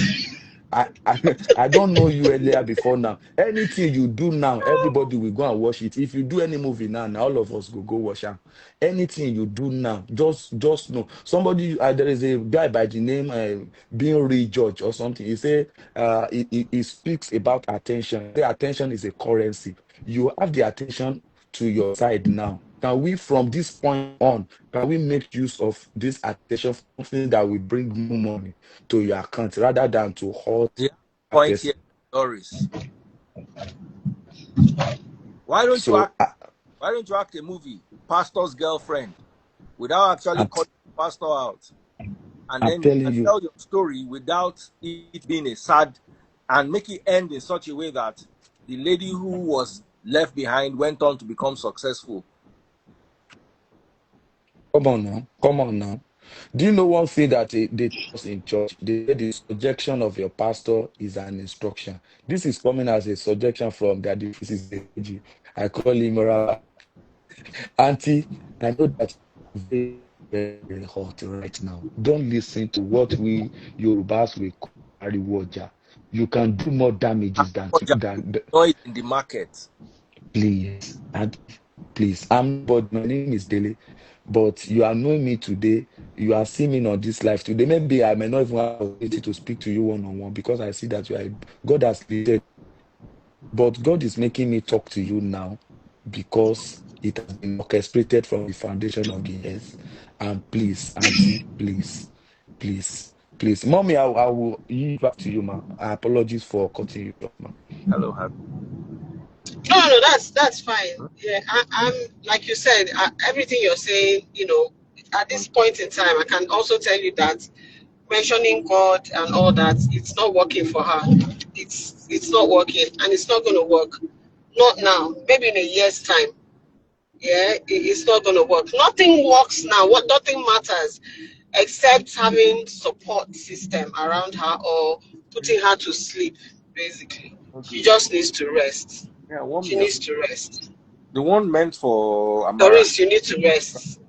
I don't know you earlier before now. Anything you do now, everybody will go and watch it. If you do any movie now all of us go watch them. Anything you do now, just know. Somebody, there is a guy by the name being Judge or something. He say he speaks about attention. The attention is a currency. You have the attention to your side now. Can we, from this point on, can we make use of this attention for something that will bring more money to your account rather than to hurt The a point person? here, Doris. Why don't you So act a movie, Pastor's Girlfriend, without actually I'm, calling the pastor out? And I'm then you telling can you, tell your story without it being a sad, and make it end in such a way that the lady who was left behind went on to become successful. come on now. Do you know one thing that they tell us in church? The suggestion of your pastor is an instruction. This is coming as a suggestion from that. This is I call him Auntie. I know that you're very, very hot right now. Don't listen to what we Yorubas will call Ariwoja. You can do more damages than Noise in the market. please. And please, but my name is Dele. But you are knowing me today. You are seeing me on this life today. Maybe I may not even have the opportunity to speak to you one on one because I see that God has created. But God is making me talk to you now because it has been orchestrated from the foundation of the earth. And please, Auntie, please. Mommy, I will yield back to you, ma. Apologies for cutting you off, ma. Hello, happy. No, that's fine. Yeah, I'm like you said, everything you're saying, at this point in time, I can also tell you that mentioning God and all that, it's not working for her. It's not working, and it's not going to work. Not now. Maybe in a year's time. Yeah, it's not going to work. Nothing works now. Nothing matters except having support system around her or putting her to sleep. Basically, she just needs to rest. Yeah, She needs to rest. The one meant for Amara. Doris, you need to rest.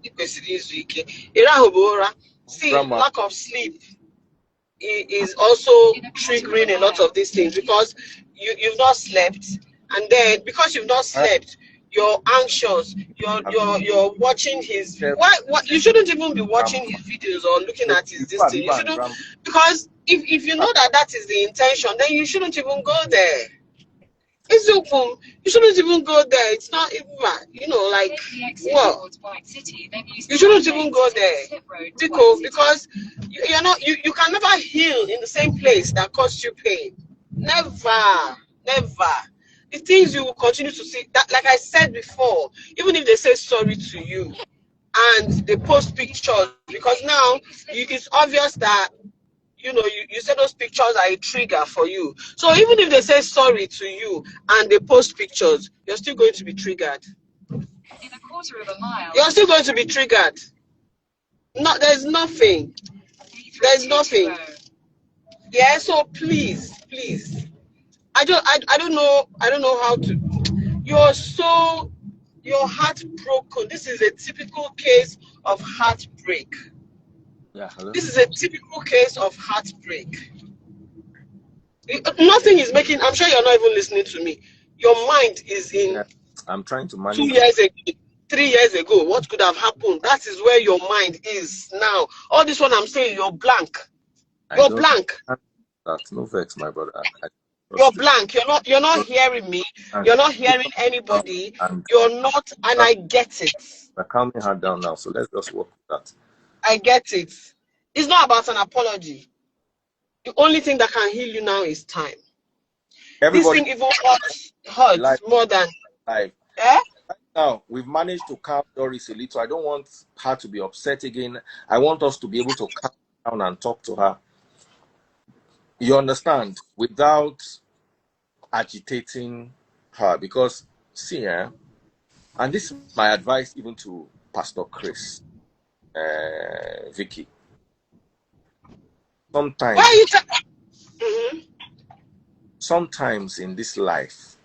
See, lack of sleep is also triggering a lot of these things because you've not slept, and then because you've not slept, you're anxious. You're watching his. Why you shouldn't even be watching his videos or looking at his this thing. You shouldn't, because if you know that is the intention, then you shouldn't even go there. It's open. You shouldn't even go there. It's not even, like, well, you shouldn't even go there because you're not. You can never heal in the same place that caused you pain. Never. The things you will continue to see, that, like I said before, even if they say sorry to you and they post pictures, because now it's obvious that you say those pictures are a trigger for you. So even if they say sorry to you and they post pictures, you're still going to be triggered. In a quarter of a mile. You're still going to be triggered. No, there's nothing. There's nothing. Yeah, so please. I don't know how to. You're heartbroken. This is a typical case of heartbreak. Yeah, hello? This is a typical case of heartbreak. Nothing is making. I'm sure you're not even listening to me. Your mind is in. Yeah, I'm trying to manage. 2 years ago, 3 years ago, what could have happened? That is where your mind is now. All this one I'm saying, you're blank. You're blank. That's no vex, my brother. You're blank. You're not hearing me. You're not hearing anybody. You're not, and I get it. I'm calming her down now, so let's just work with that. I get it. It's not about an apology. The only thing that can heal you now is time. This thing even hurts more than life. Eh? Right now, we've managed to calm Doris a little. I don't want her to be upset again. I want us to be able to calm down and talk to her. You understand? Without agitating her. Because, see, and this is my advice even to Pastor Chris, Vicky. Sometimes, sometimes in this life,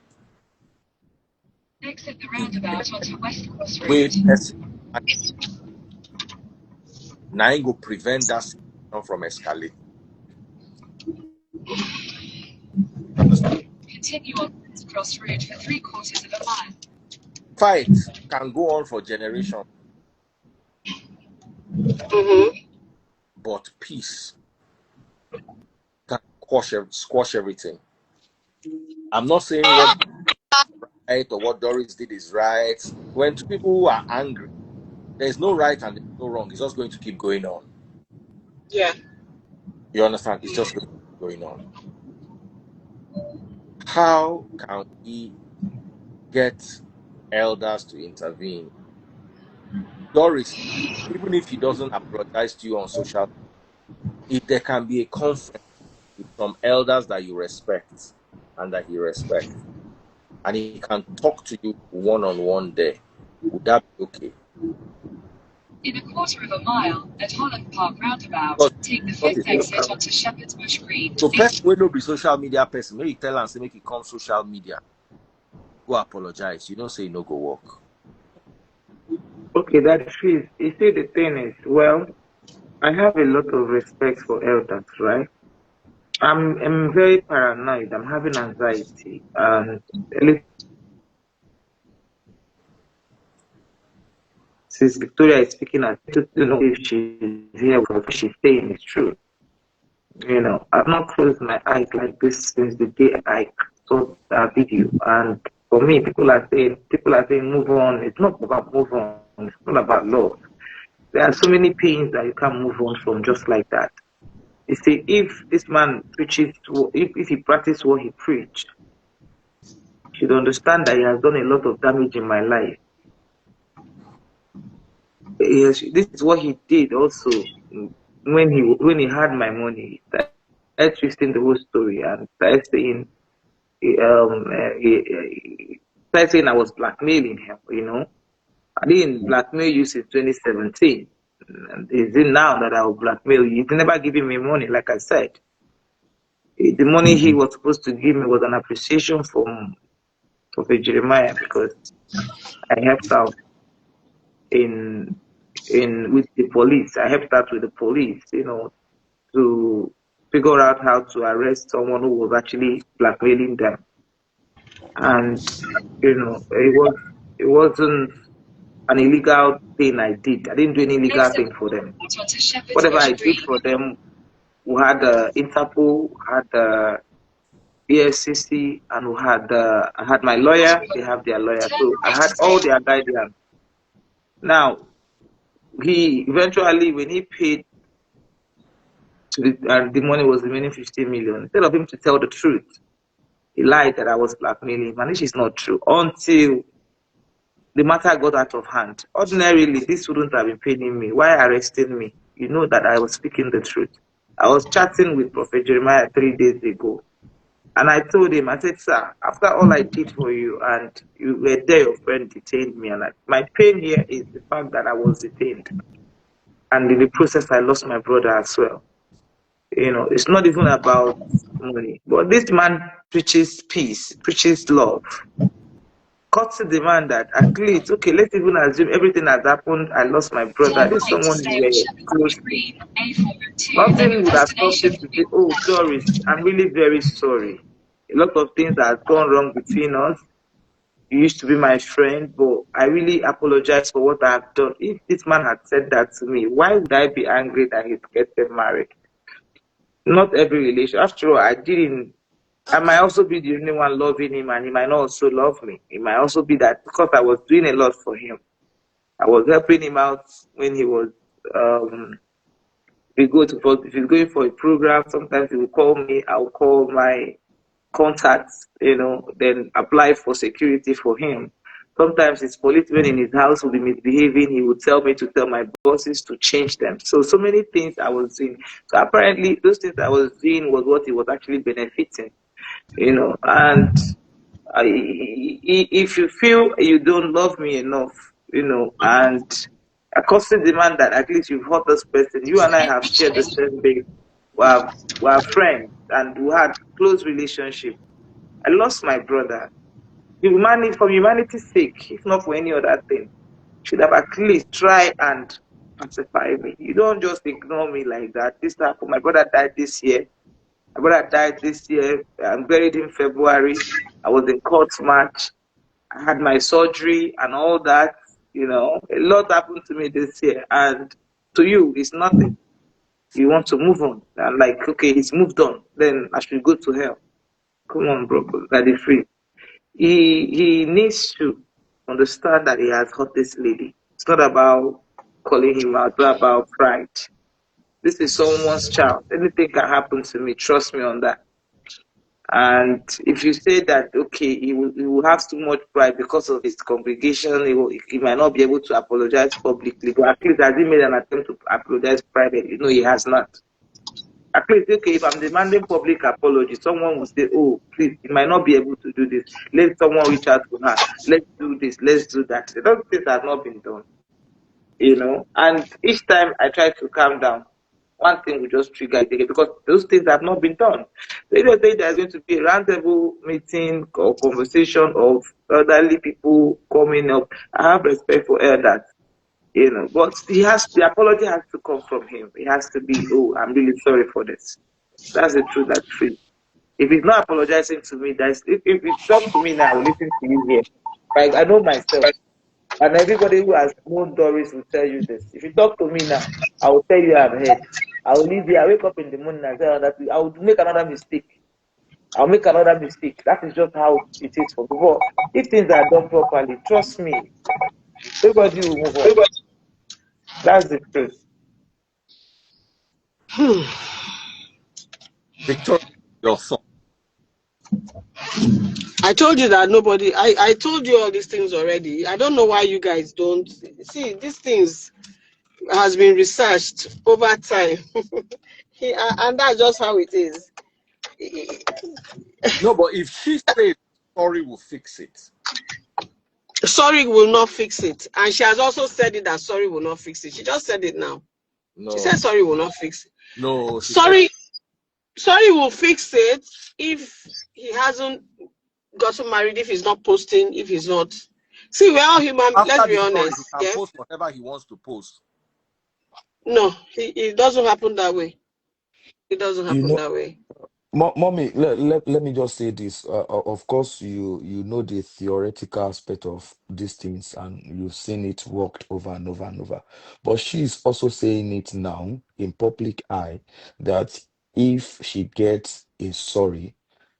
exit the roundabout onto West Cross Road. we now go prevent that situation from escalating. Continue on West Cross Road for 3/4 of a mile. Fight can go on for generations, but peace can squash everything. I'm not saying what right or what Doris did is right. When two people are angry, there's no right and there's no wrong. It's just going to keep going on. Yeah. You understand? It's just going on. How can we get elders to intervene? Doris, even if he doesn't apologize to you on social media, if there can be a conference with some elders that you respect and that he respects, and he can talk to you one-on-one there, would that be okay? In a quarter of a mile at Holland Park roundabout, take the 5th exit onto Shepherd's Bush Green. So person will not be social media person. Maybe tell and say make it come social media. Go apologize. You don't say no go work. Okay, that's true. You see, the thing is, well, I have a lot of respect for elders, right? I'm very paranoid. I'm having anxiety, and since Victoria is speaking, I don't know if she's here, what she's saying is true. You know, I've not closed my eyes like this since the day I saw that video. And for me, people are saying, move on. It's not about move on. It's not about love. There are so many pains that you can't move on from just like that. You see, if this man preaches, if he practiced what he preached, he should understand that he has done a lot of damage in my life. Yes, this is what he did also. when he had my money, he started twisting the whole story and started saying he started saying I was blackmailing him. You know, I didn't blackmail you since 2017. And is it now that I will blackmail you? He's never giving me money, like I said. The money he was supposed to give me was an appreciation from Prophet Jeremiah because I helped out in with the police. I helped out with the police, you know, to figure out how to arrest someone who was actually blackmailing them. And you know, it wasn't an illegal thing I did. I didn't do any illegal thing for them. Whatever I did for them, we had Interpol, had EFCC, and I had my lawyer. They have their lawyer, so I had all their guidance. Now, he eventually, when he paid the money was remaining 15 million, instead of him to tell the truth, he lied that I was blackmailing him, and this is not true until the matter got out of hand. Ordinarily, this wouldn't have been paying me. Why arresting me? You know that I was speaking the truth. I was chatting with Prophet Jeremiah 3 days ago, and I told him, I said, sir, after all I did for you, and you were there, your friend detained me, and my pain here is the fact that I was detained. And in the process, I lost my brother as well. You know, it's not even about money. But this man preaches peace, preaches love. Cuts to the man that at least, okay, let's even assume everything has happened. I lost my brother. This is someone you were close to. Nothing would have stopped him to say, oh, Doris, I'm really very sorry. A lot of things have gone wrong between us. You used to be my friend, but I really apologize for what I have done. If this man had said that to me, why would I be angry that he's getting married? Not every relation. After all, I might also be the only one loving him, and he might not also love me. It might also be that because I was doing a lot for him. I was helping him out when he was, if he's going for a program, sometimes he will call me, I'll call my contacts, you know, then apply for security for him. Sometimes his policemen in his house will be misbehaving. He would tell me to tell my bosses to change them. So many things I was doing. So apparently those things I was doing was what he was actually benefiting, you know. And if you feel you don't love me enough, you know, and I constantly demand that at least you've hurt this person. You and I have shared the same base. We're friends and we had close relationship. I lost my brother. Humanity, for humanity's sake, if not for any other thing, should have at least try and pacify me. You don't just ignore me like that. This happened. My brother died this year. My brother died this year. I'm buried in February. I was in court March. I had my surgery and all that. You know, a lot happened to me this year. And to you, it's nothing. You want to move on. I'm like, okay, he's moved on. Then I should go to hell. Come on, bro. That is free. He needs to understand that he has hurt this lady. It's not about calling him out, it's not about pride. This is someone's child. Anything can happen to me. Trust me on that. And if you say that, okay, he will have too much pride because of his congregation, he might not be able to apologize publicly. But at least has he made an attempt to apologize privately? No, he has not. At least, okay, if I'm demanding public apology, someone will say, oh, please, you might not be able to do this. Let someone reach out to her. Let's do this. Let's do that. Those things have not been done, you know. And each time I try to calm down, one thing will just trigger it again because those things have not been done. So if you say there's going to be a roundtable meeting or conversation of elderly people coming up, I have respect for elders. You know, but the apology has to come from him. It has to be, oh, I'm really sorry for this. That's the truth, that's true. If he's not apologizing to me, if you talk to me now, I will listen to you here. Like, I know myself. And everybody who has known Doris will tell you this. If you talk to me now, I will tell you I've heard. I will leave here, I wake up in the morning and tell that I will make another mistake. I'll make another mistake. That is just how it is for people. If things are done properly, trust me, everybody will move on. That's the truth. Victoria, your thought. I told you that I told you all these things already. I don't know why you guys don't see these things. has been researched over time. And that's just how it is. No, but if she says sorry will fix it. Sorry will not fix it. And she has also said it that sorry will not fix it. She just said it now. No. She said sorry will not fix it. No. Sorry will fix it if he hasn't gotten married, if he's not posting, if he's not. See, we're all human. Let's be honest. He can post whatever he wants to post. No, it doesn't happen that way. It doesn't happen that way. Mommy, let me just say this. Of course, you know the theoretical aspect of these things, and you've seen it worked over and over and over. But she's also saying it now in public eye that if she gets a sorry,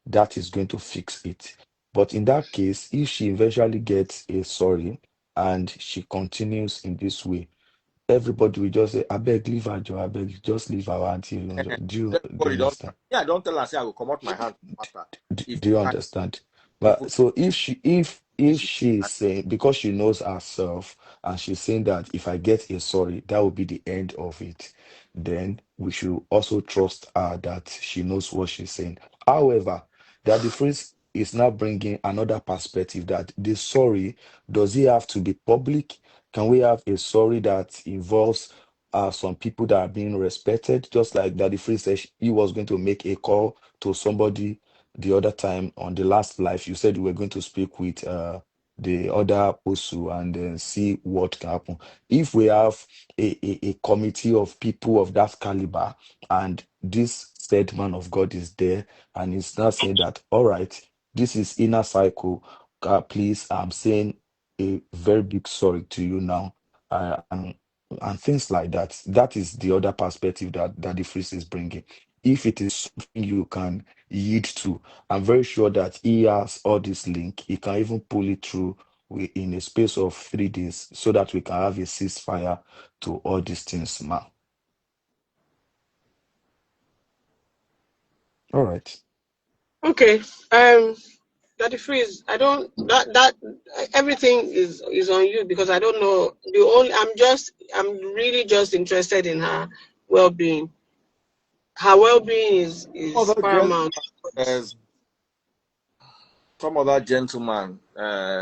that is going to fix it. But in that case, if she eventually gets a sorry and she continues in this way, everybody will just say, I beg, leave her, Joe. I beg, just leave her auntie alone. Do you understand? Yeah, don't tell her, say I will come out my hand. Do you understand? But so if she is saying, because she knows herself and she's saying that if I get a sorry, that will be the end of it, then we should also trust her that she knows what she's saying. However, that the phrase is now bringing another perspective that the sorry, does it have to be public? Can we have a sorry that involves some people that are being respected, just like that the phrase says he was going to make a call to somebody the other time on the last live. You said you were going to speak with the other Osu and then see what can happen. If we have a committee of people of that caliber and this said man of God is there and he's not saying that, all right, this is inner cycle, please, I'm saying a very big sorry to you now, and things like that. That is the other perspective that the phrase is bringing. If it is something you can yield to, I'm very sure that he has all this link. He can even pull it through in a space of 3 days so that we can have a ceasefire to all these things, man. All right. Okay. Daddy Freeze, I don't that everything is on you because I don't know. I'm really just interested in her well-being. Her well-being is paramount. Some other gentleman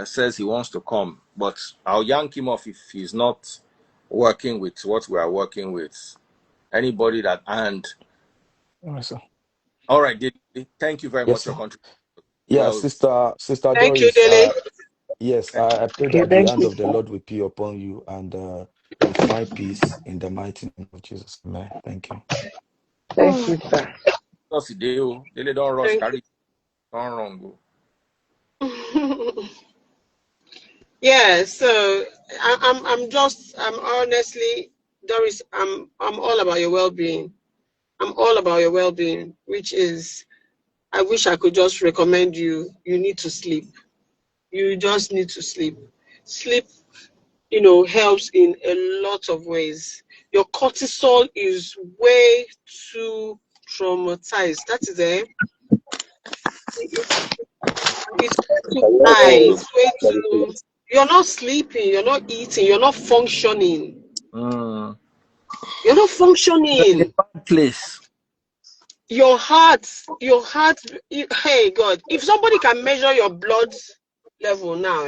says he wants to come, but I'll yank him off if he's not working with what we are working with. Anybody that All right, sir. All right, thank you very much for contributing. Yeah, Sister Thank Doris. you, Dele. Yes, I pray that the hand of the Lord will be upon you and you find peace in the mighty name of Jesus. Amen. Thank you. Thank you, sir. They don't rush, carry wrong. Yeah, so I'm honestly, Doris, I'm all about your well-being. I'm all about your well-being, which is, I wish I could just recommend you need to sleep. You just need to sleep. Sleep, helps in a lot of ways. Your cortisol is way too traumatized. That is it's too high. It's way too. You're not sleeping. You're not eating. You're not functioning. You're not functioning. Bad place. Your heart. Hey God, if somebody can measure your blood level now,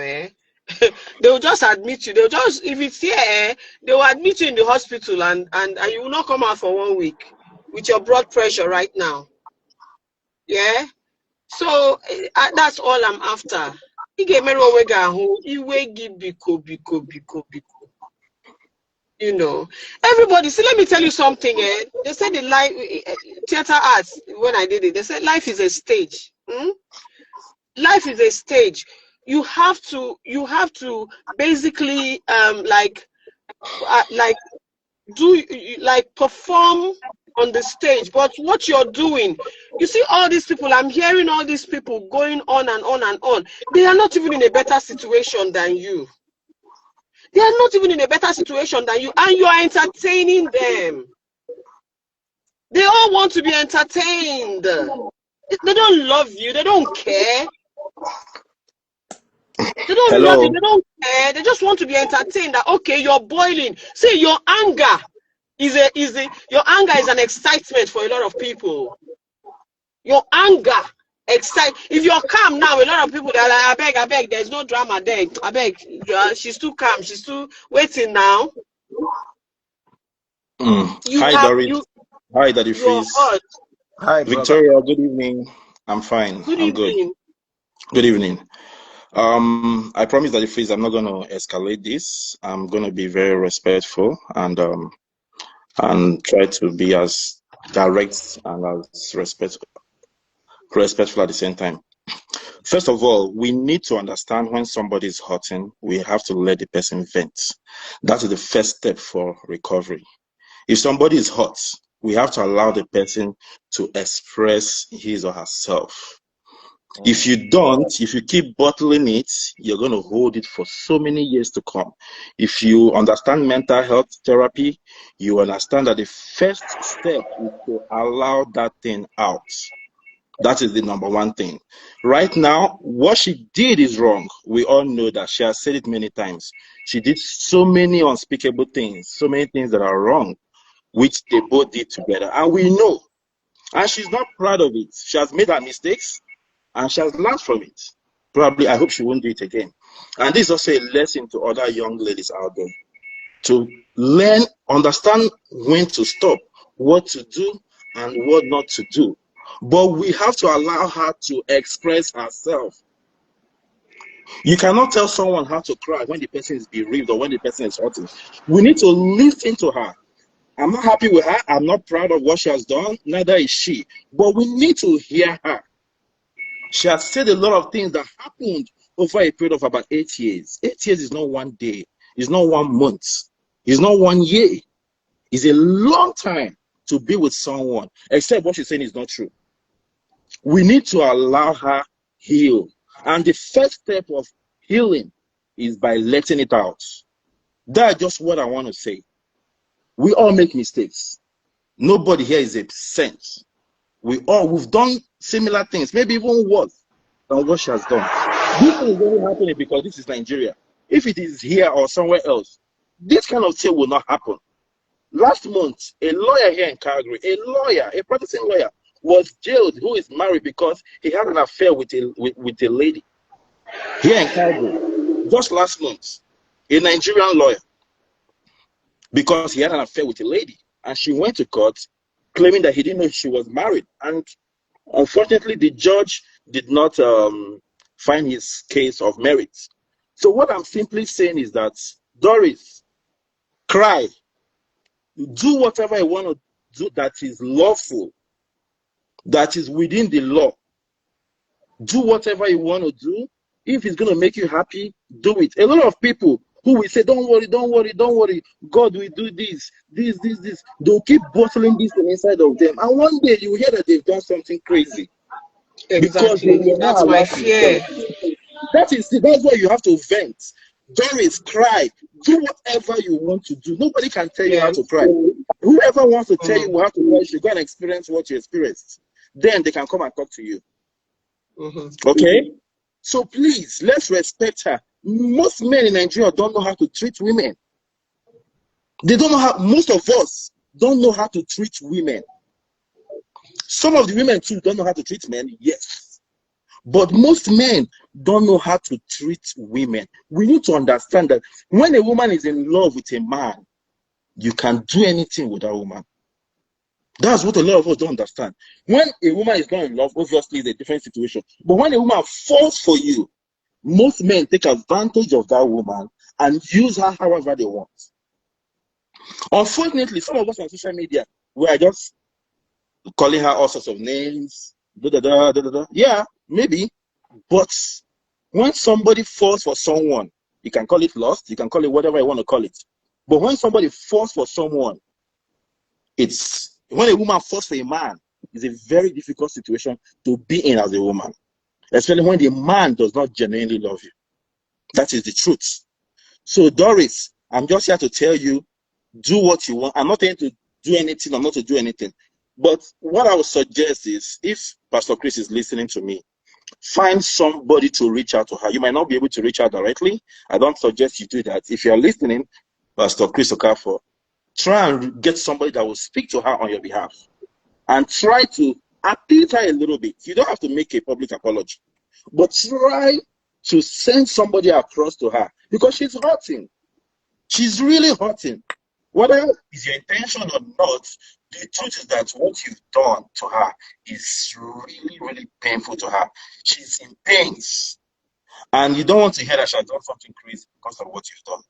they'll just admit you. If it's here, they will admit you in the hospital and you will not come out for 1 week with your blood pressure right now. Yeah. So that's all I'm after. Everybody, see, let me tell you something. They said the life theater arts, when I did it, they said life is a stage. Life is a stage. You have to basically perform on the stage. But what you're doing, you see all these people, I'm hearing all these people going on and on and on. They are not even in a better situation than you. They are not even in a better situation than you, and you are entertaining them. They all want to be entertained. They don't love you. They don't care. They don't love Hello. you. They don't care. They just want to be entertained. That okay, you're boiling. See, your anger your anger is an excitement for a lot of people. Your anger excite. If you're calm now, a lot of people they're like, I beg, there's no drama there. I beg, she's too calm. She's too waiting now. Hi, Doris. Hi, Daddy You're Freeze. hurt. Hi, brother. Victoria, good evening. I'm fine. Good I'm good. evening. Good evening. I promise Daddy Freeze, I'm not going to escalate this. I'm going to be very respectful and try to be as direct and as respectful at the same time. First of all, we need to understand when somebody is hurting, we have to let the person vent. That is the first step for recovery. If somebody is hurt, we have to allow the person to express his or herself. If you don't, if you keep bottling it, you're going to hold it for so many years to come. If you understand mental health therapy, you understand that the first step is to allow that thing out. That is the number one thing. Right now, what she did is wrong. We all know that. She has said it many times. She did so many unspeakable things, so many things that are wrong, which they both did together. And we know. And she's not proud of it. She has made her mistakes and she has learned from it. Probably, I hope she won't do it again. And this is also a lesson to other young ladies out there to learn, understand when to stop, what to do, and what not to do. But we have to allow her to express herself. You cannot tell someone how to cry when the person is bereaved or when the person is hurting. We need to listen to her. I'm not happy with her. I'm not proud of what she has done. Neither is she. But we need to hear her. She has said a lot of things that happened over a period of about 8 years. 8 years is not one day. It's not 1 month. It's not 1 year. It's a long time to be with someone, except what she's saying is not true. We need to allow her heal. And the first step of healing is by letting it out. That's just what I want to say. We all make mistakes. Nobody here is a saint. We've done similar things, maybe even worse than what she has done. This is only happening because this is Nigeria. If it is here or somewhere else, this kind of thing will not happen. Last month, a lawyer here in Calgary, a practicing lawyer, was jailed who is married because he had an affair with a lady here in Calgary. Just last month, a Nigerian lawyer, because he had an affair with a lady, and she went to court claiming that he didn't know she was married. And unfortunately, the judge did not find his case of merit. So what I'm simply saying is that, Doris, cry. Do whatever you want to do that is lawful, that is within the law. Do whatever you want to do. If it's going to make you happy, do it. A lot of people who will say, don't worry, don't worry, don't worry. God will do this. They'll keep bottling this inside of them. And one day you will hear that they've done something crazy. Exactly. That's my fear. That's why you have to vent. Doris, cry. Do whatever you want to do. Nobody can tell you how to cry. Whoever wants to tell you how to cry should go and experience what you experienced. Then they can come and talk to you. Okay? So please, let's respect her. Most men in Nigeria don't know how to treat women. They don't know how, most of us don't know how to treat women. Some of the women too don't know how to treat men, yes. But most men don't know how to treat women. We need to understand that when a woman is in love with a man, you can do anything with that woman. That's what a lot of us don't understand. When a woman is not in love, obviously it's a different situation. But when a woman falls for you, most men take advantage of that woman and use her however they want. Unfortunately, some of us on social media, we are just calling her all sorts of names. Yeah, maybe. But when somebody falls for someone, you can call it lust, you can call it whatever you want to call it. But when somebody falls for someone, when a woman falls for a man, it's a very difficult situation to be in as a woman. Especially when the man does not genuinely love you. That is the truth. So, Doris, I'm just here to tell you, do what you want. I'm not saying to do anything or not to do anything. But what I would suggest is, if Pastor Chris is listening to me, Find somebody to reach out to her. You might not be able to reach out directly. I don't suggest you do that. If you're listening, Pastor Chris Okafor, try and get somebody that will speak to her on your behalf and try to appeal to her a little bit. You don't have to make a public apology, but try to send somebody across to her because she's hurting. She's really hurting. Whether it's your intention or not, the truth is that what you've done to her is really, really painful to her. She's in pains. And you don't want to hear that she has done something crazy because of what you've done.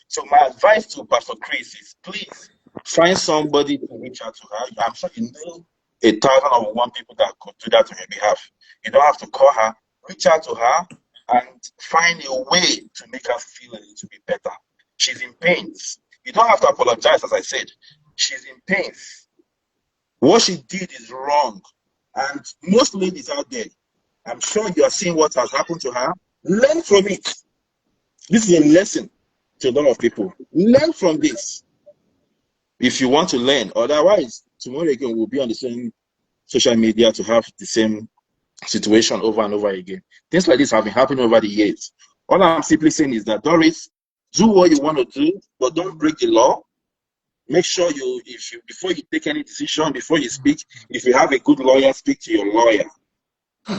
So my advice to Pastor Chris is please find somebody to reach out to her. I'm sure you know 1,001 people that could do that on your behalf. You don't have to call her. Reach out to her and find a way to make her feel a little bit better. She's in pains. You don't have to apologize, as I said. She's in pains. What she did is wrong. And most ladies out there, I'm sure you are seeing what has happened to her. Learn from it. This is a lesson to a lot of people. Learn from this if you want to learn. Otherwise, tomorrow again, we'll be on the same social media to have the same situation over and over again. Things like this have been happening over the years. All I'm simply saying is that, Doris, do what you want to do, but don't break the law. Make sure before you take any decision, before you speak, if you have a good lawyer, speak to your lawyer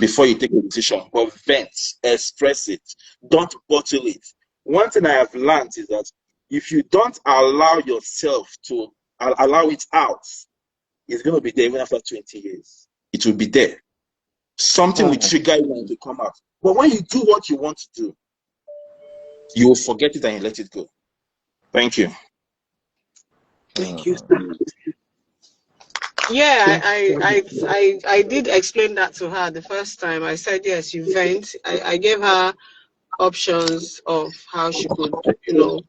before you take a decision. But vent, express it. Don't bottle it. One thing I have learned is that if you don't allow yourself to allow it out, it's going to be there even after 20 years. It will be there. Something will trigger you to come out. But when you do what you want to do, you will forget it and you let it go. Thank you. Thank you. Yeah, I did explain that to her the first time. I said, yes, you vent. I gave her options of how she could,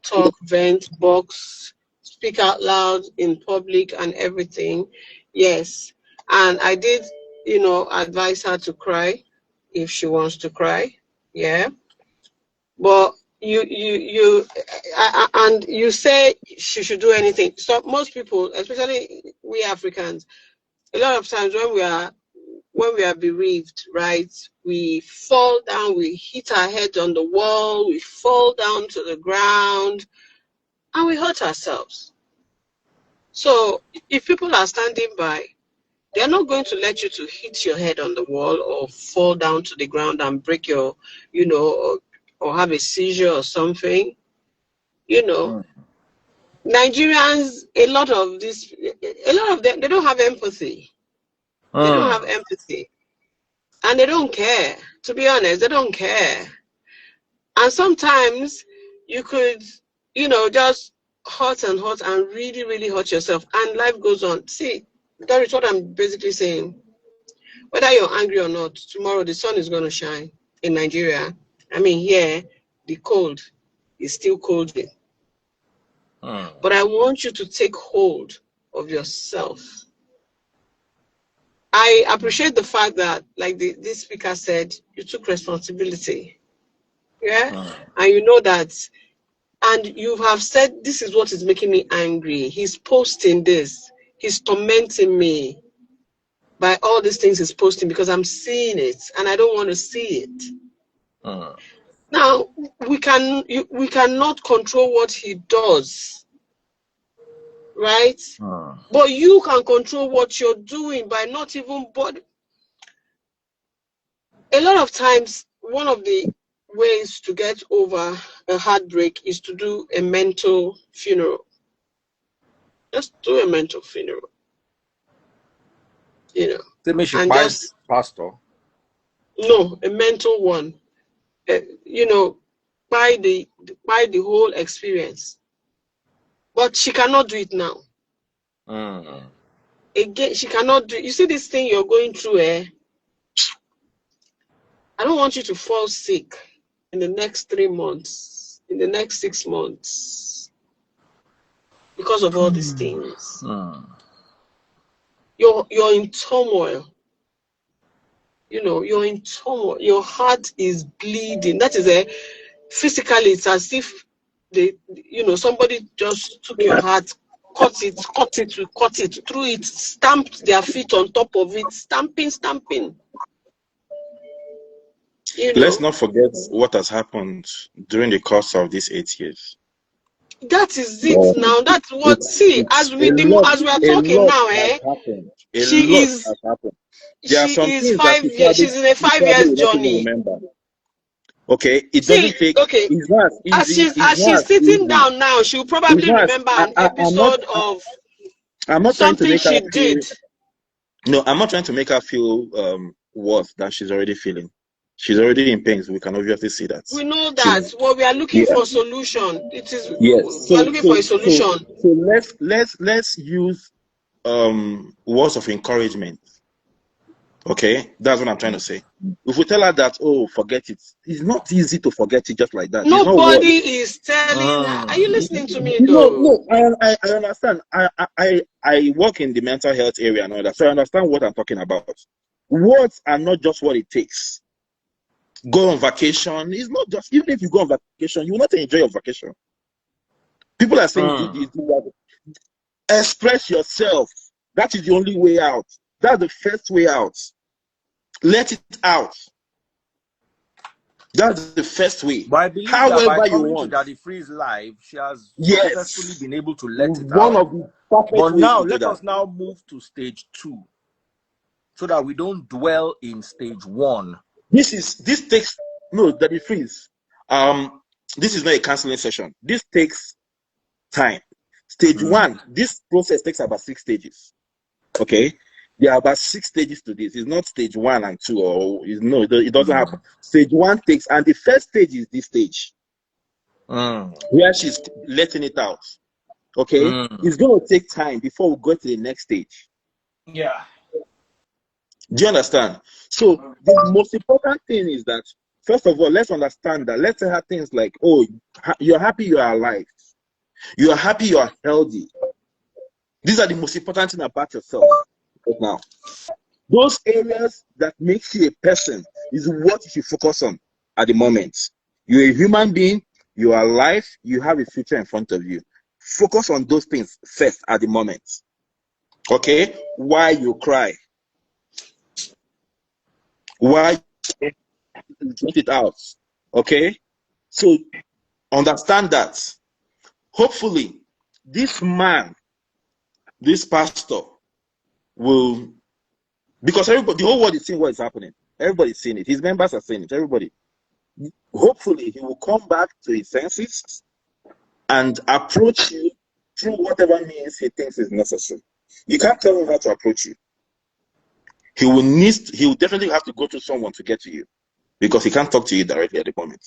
talk, vent, box, speak out loud in public and everything. Yes. And I did, advise her to cry if she wants to cry. Yeah. But and you say she should do anything. So most people, especially we Africans, a lot of times when we are bereaved, right, we fall down, we hit our head on the wall, we fall down to the ground, and we hurt ourselves. So if people are standing by, they're not going to let you to hit your head on the wall or fall down to the ground and break your, or have a seizure or something. Nigerians, a lot of them, they don't have empathy. They don't have empathy. And they don't care. To be honest, they don't care. And sometimes you could, just hurt and really, really hurt yourself. And life goes on. See, that is what I'm basically saying. Whether you're angry or not, tomorrow the sun is going to shine in Nigeria. I mean, here, the cold is still cold. But I want you to take hold of yourself. I appreciate the fact that, like this speaker said, you took responsibility. Yeah? And you know that. And you have said, this is what is making me angry. He's posting this. He's tormenting me by all these things he's posting because I'm seeing it and I don't want to see it. Now, we cannot control what he does, right? But you can control what you're doing by not even bother. A lot of times, one of the ways to get over a heartbreak is to do a mental funeral. Just do a mental funeral. And just pastor. No, a mental one. By the whole experience. But she cannot do it now. Again, she cannot do it. You see this thing you're going through, I don't want you to fall sick in the next 3 months, in the next 6 months, because of all these things. You're in turmoil. You're in turmoil. Your heart is bleeding. That is physically, it's as if somebody just took your heart, cut it, threw it, stamped their feet on top of it, stamping. You know, let's not forget what has happened during the course of these 8 years. that is it now. That's what, see, as we are talking now, happened. She lot is has happened. There are some is things that 5 years. She's in a 5 years journey. remember. Okay, it See, doesn't take. okay, It's not easy. as she's sitting down now, she'll probably remember an episode of I'm not trying to something make her she feel, did. No, I'm not trying to make her feel worse than she's already feeling. She's already in pain. So we can obviously see that. We know that. Well, we are looking for a solution. It is. Yes. We are looking for a solution. So let's use words of encouragement. Okay, that's what I'm trying to say. If we tell her that, oh, forget it, it's not easy to forget it just like that. Nobody is telling her. Are you listening to me, though? No, I understand. I work in the mental health area and all that, so I understand what I'm talking about. Words are not just what it takes. Go on vacation. It's not just, even if you go on vacation, you will not enjoy your vacation. People are saying, do that. Express yourself. That is the only way out. That's the first way out. Let it out. That's the first way. But I believe however that by you coming want. to Daddy Free's live, she has successfully been able to let it One out. of the perfect But ways now to do let that. us now move to stage 2, so that we don't dwell in stage 1. This takes Daddy Freeze. This is not a counseling session. This takes time. Stage 1, this process takes about 6 stages. Okay, there are about 6 stages to this. It's not stage 1 and 2, or it doesn't happen. Stage 1 takes, and the first stage is this stage where she's letting it out. Okay, it's going to take time before we go to the next stage. Yeah. Do you understand? So the most important thing is that, first of all, let's understand that. Let's have things like, oh, you're happy you are alive. You are happy you are healthy. These are the most important thing about yourself right now. Those areas that makes you a person is what you should focus on at the moment. You're a human being, you are alive, you have a future in front of you. Focus on those things first at the moment. Okay? Why you cry? Why you let it out? Okay? So understand that. Hopefully, this man, this pastor, will, because everybody, the whole world is seeing what is happening. Everybody's seeing it. His members are seeing it. Everybody. Hopefully, he will come back to his senses and approach you through whatever means he thinks is necessary. You can't tell him how to approach you. He will definitely have to go to someone to get to you, because he can't talk to you directly at the moment.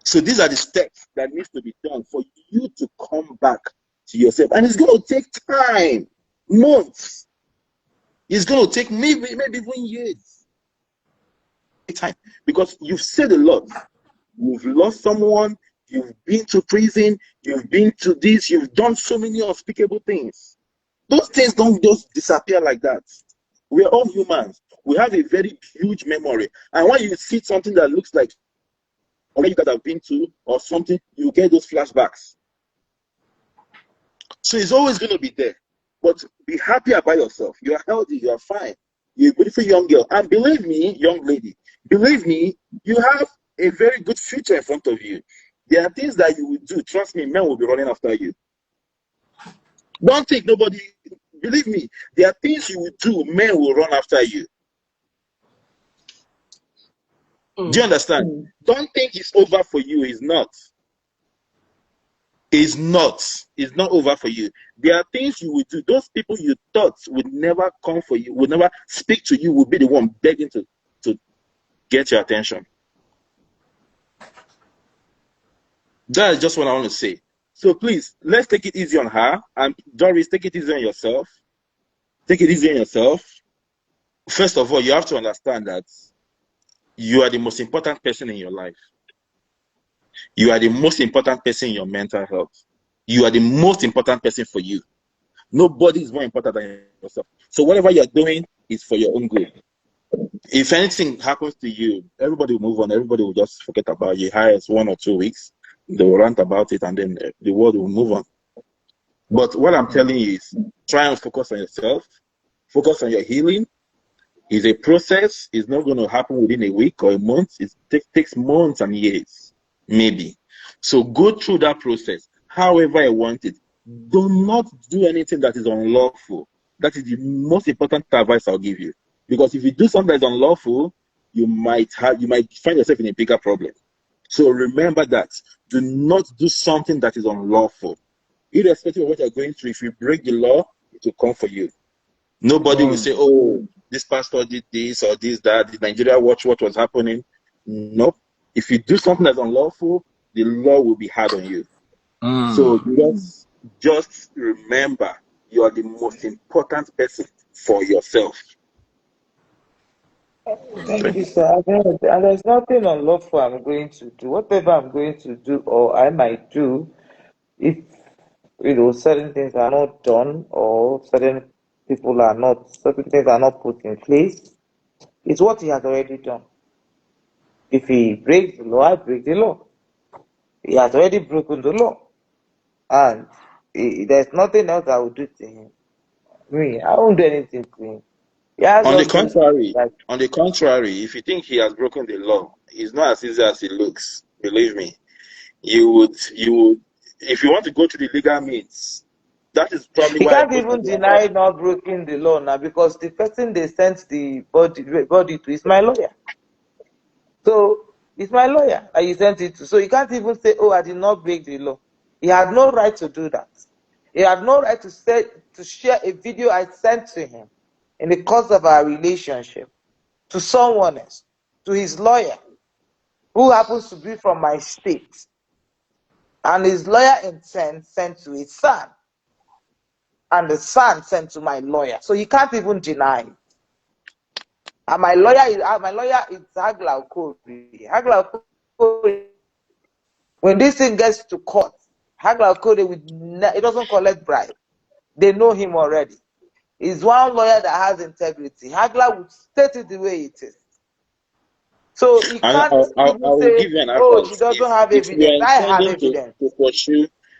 So these are the steps that needs to be done for you to come back to yourself. And it's going to take time, months. It's going to take maybe even years. Time, because you've said a lot. You've lost someone, you've been to prison, you've been to this, you've done so many unspeakable things. Those things don't just disappear like that. We're all humans. We have a very huge memory. And when you see something that looks like where you guys have been to or something, you get those flashbacks. So it's always going to be there. But be happy about yourself. You are healthy, you are fine. You're a beautiful young girl. And believe me, young lady, believe me, you have a very good future in front of you. There are things that you will do. Trust me, men will be running after you. Don't think nobody, believe me, there are things you will do, men will run after you. Do you understand? Don't think it's over for you. It's not. It's not. It's not over for you. There are things you will do. Those people you thought would never come for you, would never speak to you, will be the one begging to get your attention. That's just what I want to say. So please, let's take it easy on her. And Doris, take it easy on yourself. Take it easy on yourself. First of all, you have to understand that you are the most important person in your life. You are the most important person in your mental health. You are the most important person for you. Nobody is more important than yourself. So whatever you're doing is for your own good. If anything happens to you, everybody will move on. Everybody will just forget about you. Highest 1 or 2 weeks, they will rant about it, and then the world will move on. But what I'm telling you is, try and focus on yourself. Focus on your healing. It's a process. It's not going to happen within a week or a month. It takes months and years, maybe. So go through that process however I want it. Do not do anything that is unlawful. That is the most important advice I'll give you. Because if you do something that's unlawful, you might find yourself in a bigger problem. So remember that. Do not do something that is unlawful. Irrespective of what you're going through, if you break the law, it will come for you. Nobody will say, oh, this pastor did this or this, that. Did Nigeria watch what was happening? No. If you do something that's unlawful, the law will be hard on you. So just remember, you are the most important person for yourself. Thank you, sir. And there's nothing unlawful I'm going to do. Whatever I'm going to do or I might do, if certain things are not done or certain things are not put in place, it's what he has already done. If he breaks the law, I break the law. He has already broken the law. And there's nothing else I will do to him. I won't do anything to him. On the contrary, if you think he has broken the law, it's not as easy as it looks. Believe me. You would, if you want to go to the legal means, that is probably he why can't even deny not breaking the law now, because the person they sent the body to is my lawyer. So it's my lawyer that you sent it to. So he can't even say, oh, I did not break the law. He had no right to do that. He had no right to share a video I sent to him in the course of our relationship to someone else, to his lawyer, who happens to be from my state. And his lawyer in turn sent to his son. And the son sent to my lawyer. So he can't even deny it. And my lawyer is Hagla Okori. Hagla Okori, when this thing gets to court, Hagla Okori, it doesn't collect bribe. They know him already. He's one lawyer that has integrity. Hagla would state it the way it is. So he can't I will say, give you an oh, advice. he doesn't have evidence. I have evidence.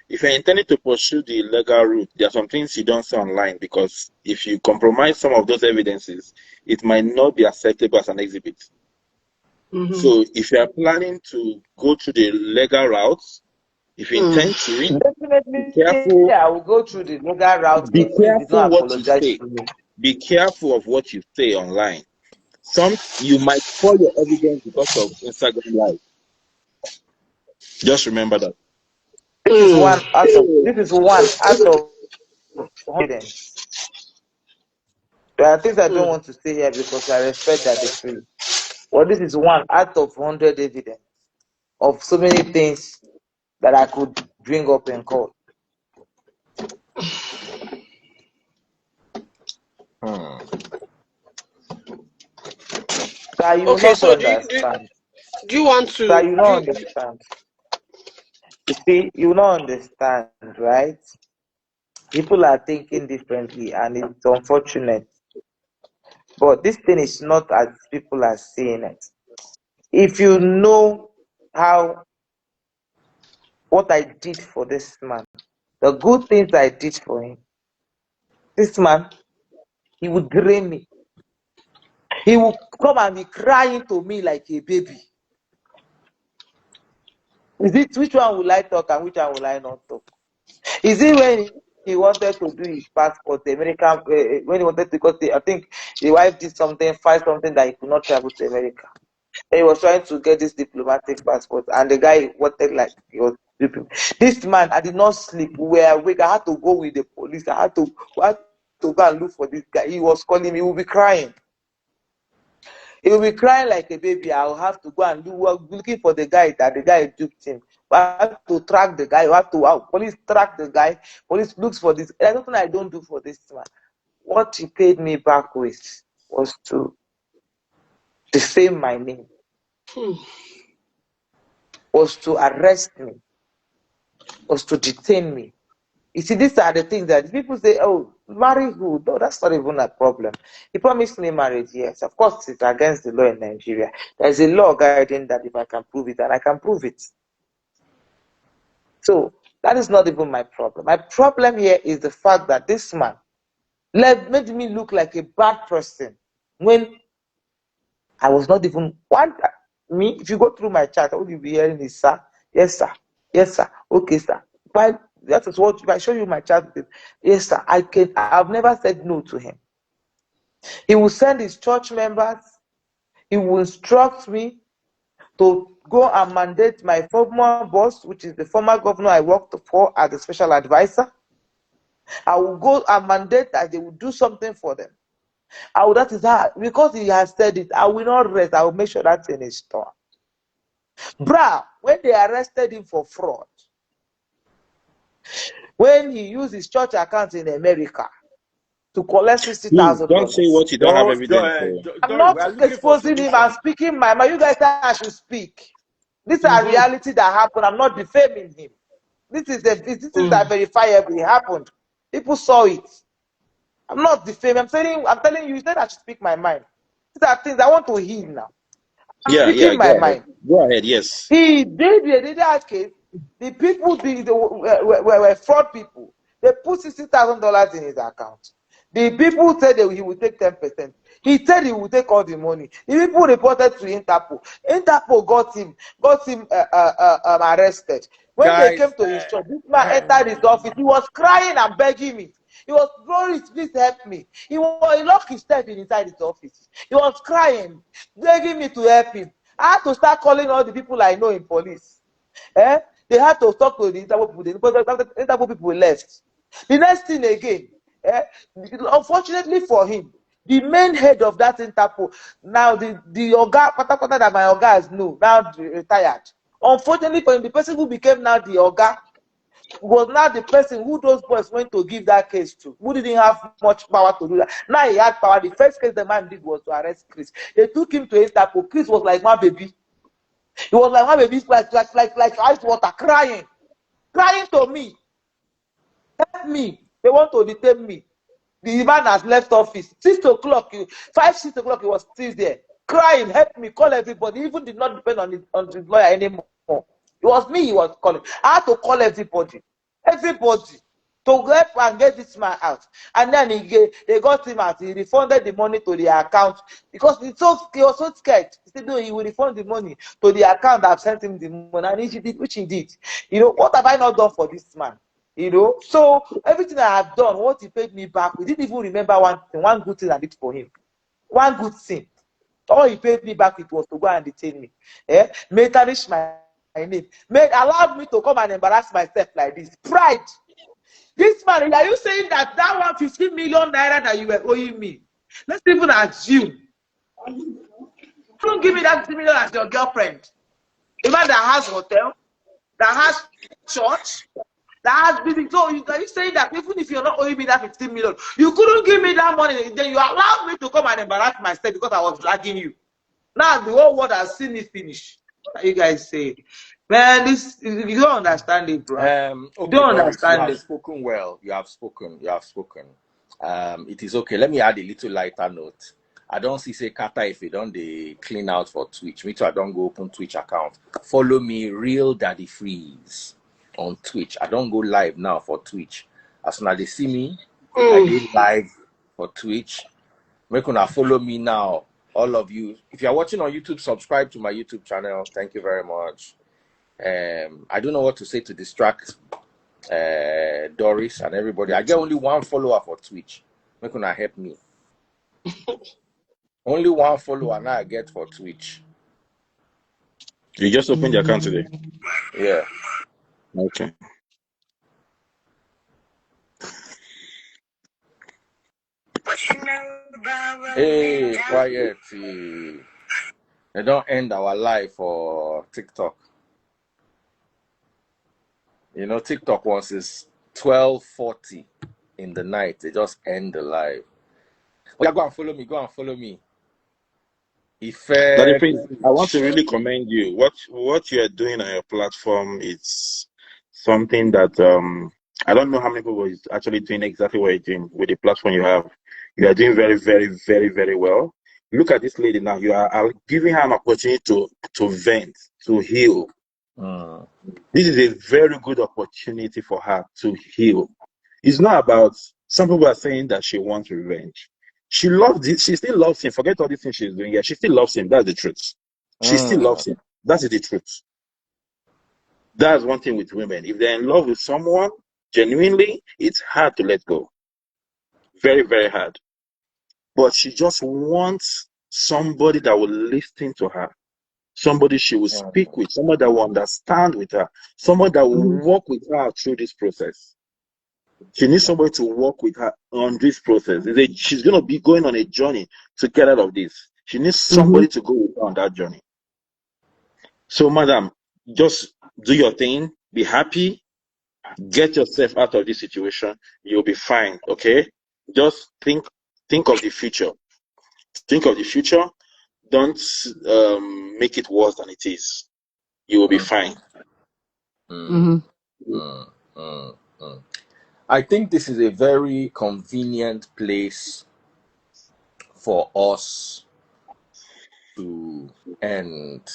If you're intending to pursue the legal route, there are some things you don't say online, because if you compromise some of those evidences, it might not be acceptable as an exhibit. So if you are planning to go through the legal routes, if you intend to it, definitely, be careful. I will go through the legal route. Be careful what you Apologize say. to me. Be careful of what you say online. You might spoil your evidence because of Instagram Live. Just remember that. This is one out of evidence. There are things I don't want to say here because I respect that they free. Well, this is one out of 100 evidence of so many things that I could bring up in court. So you Okay, not so understand. do you want to? So you don't understand. You see, you don't understand, right? People are thinking differently, and it's unfortunate. But this thing is not as people are saying it. If you know what I did for this man, the good things I did for him, this man, he would drain me. He would come and be crying to me like a baby. Is it which one will I talk and which one will I not talk? Is it when he wanted to do his passport, the American, when he wanted to, because I think the wife did find something that he could not travel to America. And he was trying to get this diplomatic passport, and the guy wanted he was sleeping. This man, I did not sleep. We were awake. I had to go with the police. I had to go and look for this guy. He was calling me. He will be crying. He will be crying like a baby. I'll have to go and looking for the guy that the guy duped him. I have to track the guy. Police track the guy. Police looks for this. There's nothing I don't do for this man. What he paid me back with was to defame my name. Was to arrest me. Was to detain me. You see, these are the things that people say, oh, marry who? No, that's not even a problem. He promised me marriage, yes. Of course, it's against the law in Nigeria. There's a law guiding that if I can prove it, and I can prove it. So, that is not even my problem. My problem here is the fact that this man made me look like a bad person. when I was not even one. Me, if you go through my chat, all you'll be hearing is sir, yes sir, yes sir, okay sir. But that is what if I show you my chat, yes sir, I've never said no to him. He will send his church members, he will instruct me to go and mandate my former boss, which is the former governor I worked for as a special advisor. I will go and mandate that they will do something for them. That is how, because he has said it, I will not rest. I will make sure that's in his store. Bruh, when they arrested him for fraud, when he used his church account in America to collect $60,000. Don't say what you don't have evidence for. I'm not exposing him and speaking my mind. You guys say I should speak. These are reality that happened. I'm not defaming him. This is that verifiable. It happened. People saw it. I'm not defaming. I'm telling you, you said I should speak my mind. These are things I want to heal now. I'm speaking my mind. Go ahead, yes. He did that case. The people were fraud people. They put $60,000 in his account. The people said that he would take 10%. He said he would take all the money. The people reported to Interpol. Interpol got him arrested. When they came to his church, this man entered his office. He was crying and begging me. He was, Doris, please help me. He locked himself inside his office. He was crying, begging me to help him. I had to start calling all the people I know in police. They had to talk to the Interpol people. The Interpol people left. The next thing again, unfortunately for him, the main head of that Interpol, now the Oga, that my Ogas know, now retired. Unfortunately for him, the person who became now the Oga was now the person who those boys went to give that case to, who didn't have much power to do that. Now he had power. The first case the man did was to arrest Chris. They took him to Interpol. Chris was like my baby. He was like my baby, like ice water, crying to me. Help me. They want to detain me. The man has left office. 6 o'clock, 6 o'clock, he was still there, crying, help me, call everybody. He even did not depend on the lawyer anymore. It was me he was calling. I had to call everybody to help and get this man out. And then they got him out. He refunded the money to the account because he was so scared. He said, no, he will refund the money to the account that sent him the money. And he did, which he did. What have I not done for this man? So everything I have done, what he paid me back, we didn't even remember one good thing I did for him. One good thing. All he paid me back, it was to go and detain me. May tarnish my name. Allowed me to come and embarrass myself like this. Pride. This man, are you saying that 150 million naira that you were owing me? Let's even assume. Don't give me that 50 million as your girlfriend. A man that has hotel, that has church, that has building. So are you saying that even if you're not owing me that 15 million, you couldn't give me that money, then you allowed me to come and embarrass myself because I was dragging you? Now the whole world has seen it finish. What you guys say? Man, you don't understand it, bro. Okay, you don't Doris, understand you have spoken well. You have spoken. It is okay. Let me add a little lighter note. I don't see say Kata if you don't they clean out for Twitch. Me too, I don't go open Twitch account. Follow me, Real Daddy Freeze on Twitch. I don't go live now for Twitch. As soon as they see me, I get live for Twitch. Make una follow me now. All of you. If you're watching on YouTube, subscribe to my YouTube channel. Thank you very much. I don't know what to say to distract Doris and everybody. I get only one follower for Twitch. Make una help me. Only one follower now I get for Twitch. You just opened your account today? Yeah. Okay. Hey, quiet. They don't end our life for TikTok. TikTok once is 12:40 in the night. They just end the live. Oh, yeah, go and follow me. Daddy Prince, I want to really commend you. What you are doing on your platform is something that I don't know how many people is actually doing exactly what you're doing with the platform you have. You are doing very, very, very, very well. Look at this lady now. You are giving her an opportunity to vent, to heal. This is a very good opportunity for her to heal. It's not about, some people are saying that she wants revenge. She loves it. She still loves him. Forget all the things she's doing here. She still loves him. That's the truth. She still loves him. That is the truth. That's one thing with women. If they're in love with someone genuinely, it's hard to let go. Very, very hard. But she just wants somebody that will listen to her, somebody she will speak with, somebody that will understand with her, somebody that will walk with her through this process. She needs somebody to walk with her on this process. She's going to be going on a journey to get out of this. She needs somebody to go with her on that journey. So, madam, just do your thing, be happy, get yourself out of this situation. You'll be fine, okay? Just think of the future. Think of the future. Don't make it worse than it is. You will be fine. I think this is a very convenient place for us to end.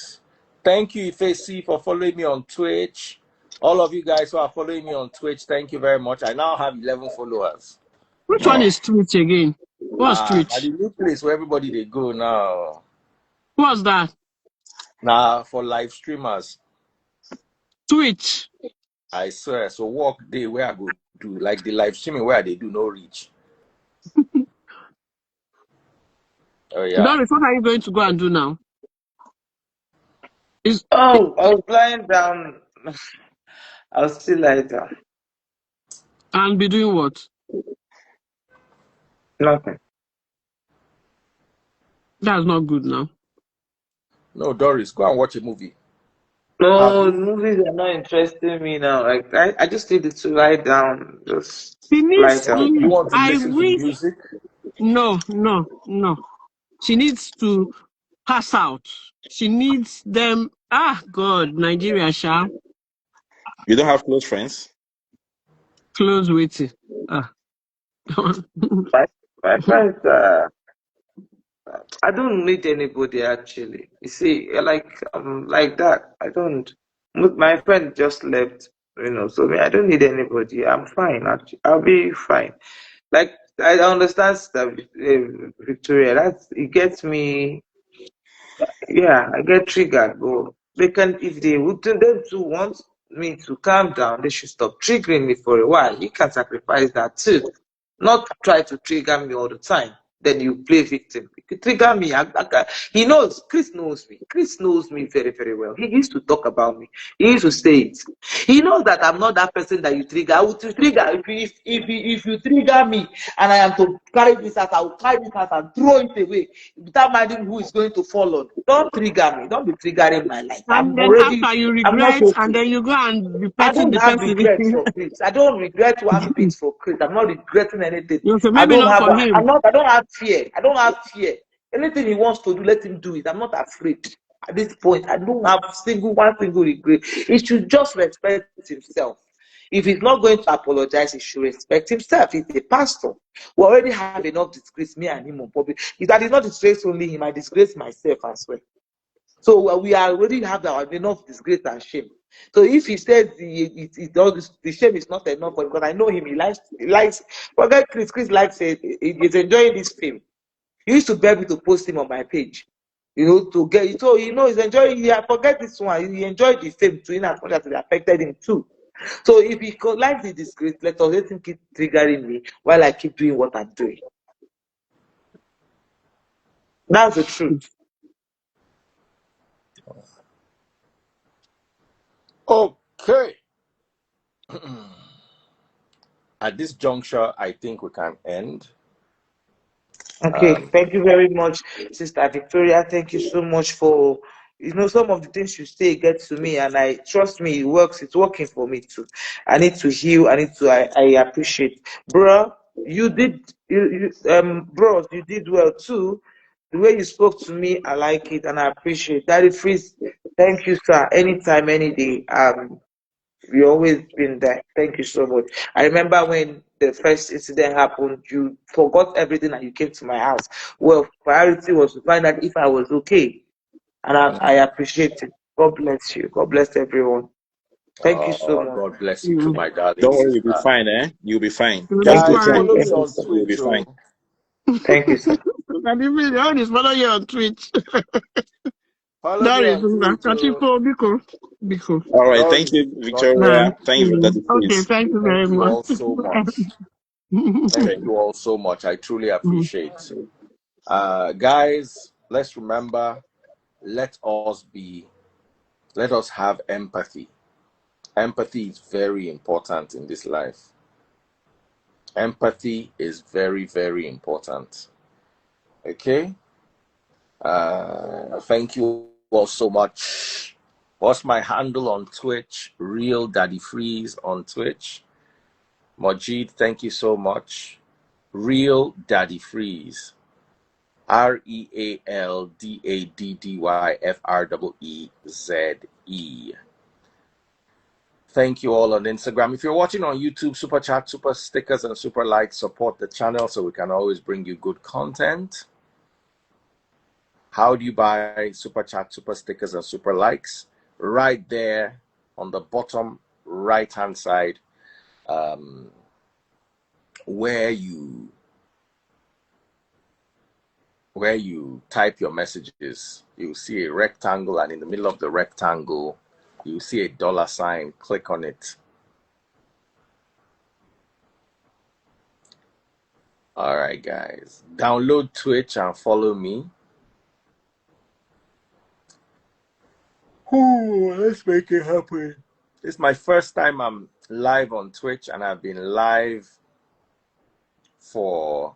Thank you, Ifesi, for following me on Twitch. All of you guys who are following me on Twitch, thank you very much. I now have 11 followers. Which one is Twitch again? What's Twitch? The new place where everybody they go now. What's that? Now for live streamers. Twitch. I swear. So walk day where I go do like the live streaming where they do no reach. Oh yeah. Doris, what are you going to go and do now? I was lying down. I'll still lie down. And be doing what? Nothing. That's not good now. No, Doris, go and watch a movie. No, movies are not interesting me now. Like I just needed to lie down. Just lie down. You want to listen to music? No. She needs to pass out. She needs them. God, Nigeria, Sha. You don't have close friends? Close waiting. My friends, I don't need anybody actually. You see, like that. I don't. My friend just left, So I don't need anybody. I'm fine. Actually, I'll be fine. Like I understand stuff, Victoria. It gets me. Yeah, I get triggered. But they can, if they would, them to want me to calm down, they should stop triggering me for a while. You can sacrifice that too. Not try to trigger me all the time. Then you play victim. You could trigger me. He knows. Chris knows me. Chris knows me very, very well. He used to talk about me. He used to say it. He knows that I'm not that person that you trigger. I will trigger if you trigger me and I am to carry this out, I will carry this out and throw it away without minding who is going to follow. Don't trigger me. Don't be triggering my life. And then after you regret, and then you go and be petting the person. I don't have regrets for Chris. I don't regret one bit for Chris. I'm not regretting anything. Okay, maybe not for him. I don't have fear. I don't have fear. Anything he wants to do, let him do it. I'm not afraid. At this point, I don't have one single regret. He should just respect himself. If he's not going to apologize, he should respect himself. He's a pastor. We already have enough disgrace, me and him on public. If that is not disgrace only him, I disgrace myself as well. So we already have enough disgrace and shame. So if he says the shame is not enough, because I know him, he likes. Forget Chris. Chris likes it. He's enjoying this fame. He used to beg me to post him on my page, to get it. So he's enjoying. Forget this one. He enjoyed the fame too, in as much as it affected him too. So if he likes the disgrace, let him keep triggering me while I keep doing what I'm doing. That's the truth. Okay. At this juncture, I think we can end. Okay, thank you very much, Sister Victoria. Thank you so much for, some of the things you say get to me, and I trust me, it works. It's working for me too. I need to heal. I appreciate, bro. You did, bros. You did well too. The way you spoke to me, I like it, and I appreciate. Daddy Freeze, thank you, sir. Anytime, any day. You always been there. Thank you so much. I remember when the first incident happened, you forgot everything and you came to my house. Well, priority was to find out if I was okay. And I appreciate it. God bless you. God bless everyone. Thank you so much. God bless you too, my darling. Don't worry, you'll be fine, eh? You'll be fine. Guys, follow me on Twitch. You'll be fine. Thank you, sir. Daddy Freeze, all this follow you on Twitch. Follow me Doris, on Twitch. Biko. Biko. All right. Thank Doris, you, God Nah. Victoria. bless Thank you, Daddy Okay, Freeze. thank you you. very Thank you much. all so much. Thank you all so much. I truly appreciate. Guys, let's remember, let us have empathy. Empathy is very important in this life. Empathy is very, very important. Okay? Thank you all so much. What's my handle on Twitch? Real Daddy Freeze on Twitch. Majid, thank you so much. Real Daddy Freeze. RealDaddyFreeze. Thank you all on Instagram. If you're watching on YouTube, super chat, super stickers, and super likes support the channel so we can always bring you good content. How do you buy super chat, super stickers, and super likes? Right there on the bottom right hand side, where you type your messages, you'll see a rectangle, and in the middle of the rectangle you see a $sign. Click on it. All right, guys, download Twitch and follow me. Let's make it happen. It's my first time I'm live on Twitch, and I've been live for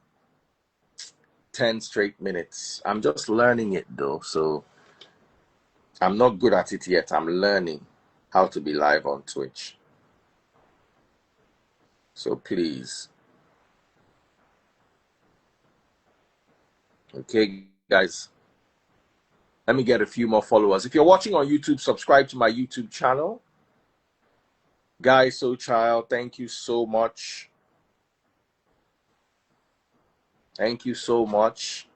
10 straight minutes. I'm just learning it though, so I'm not good at it yet. I'm learning how to be live on Twitch. So please. Okay, guys. Let me get a few more followers. If you're watching on YouTube, subscribe to my YouTube channel. Guy So Child, thank you so much. Thank you so much.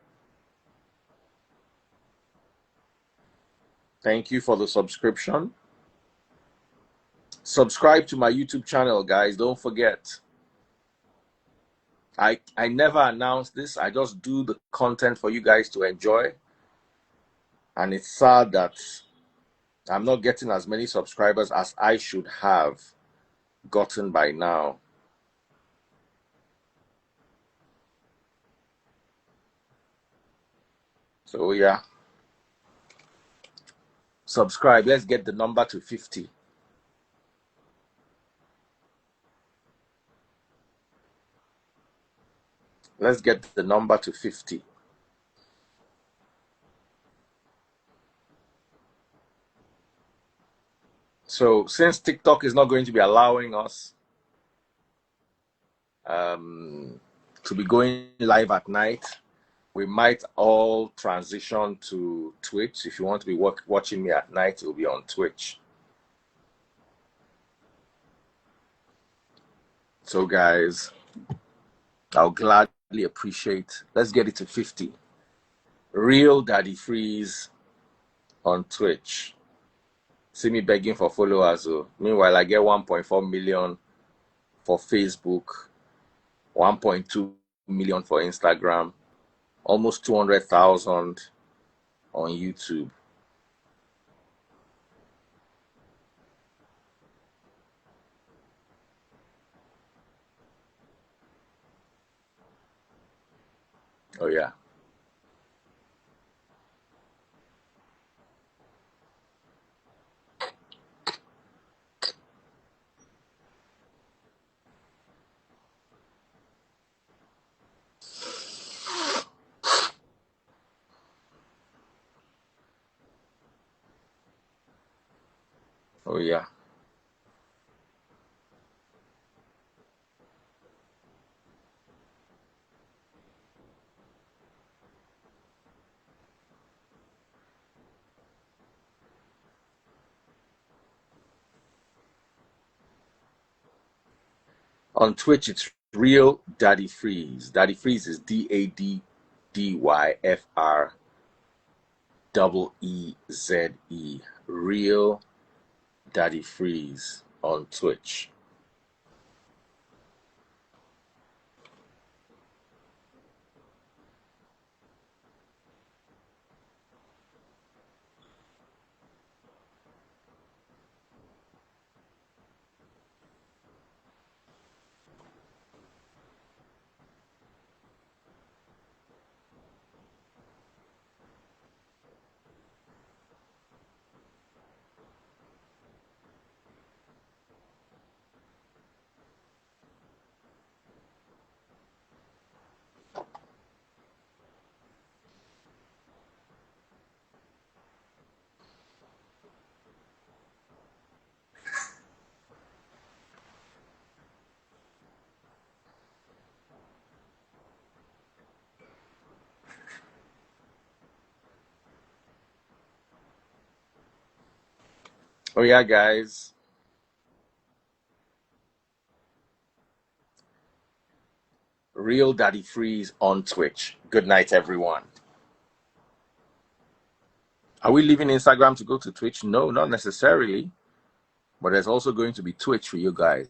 Thank you for the subscription. Subscribe to my YouTube channel, guys. Don't forget. I never announce this. I just do the content for you guys to enjoy. And it's sad that I'm not getting as many subscribers as I should have gotten by now. So yeah. Subscribe. Let's get the number to 50. Let's get the number to 50. So since TikTok is not going to be allowing us to be going live at night, we might all transition to Twitch. If you want to be watching me at night, it will be on Twitch. So guys, I'll gladly appreciate. Let's get it to 50. Real Daddy Freeze on Twitch. See me begging for followers. Meanwhile, I get 1.4 million for Facebook, 1.2 million for Instagram, almost 200,000 on YouTube. Oh yeah. Oh yeah. On Twitch, it's Real Daddy Freeze. Daddy Freeze is DADDYFREEZE. Real Daddy Freeze on Twitch. Oh yeah, guys. Real Daddy Freeze on Twitch. Good night, everyone. Are we leaving Instagram to go to Twitch? No, not necessarily. But there's also going to be Twitch for you guys.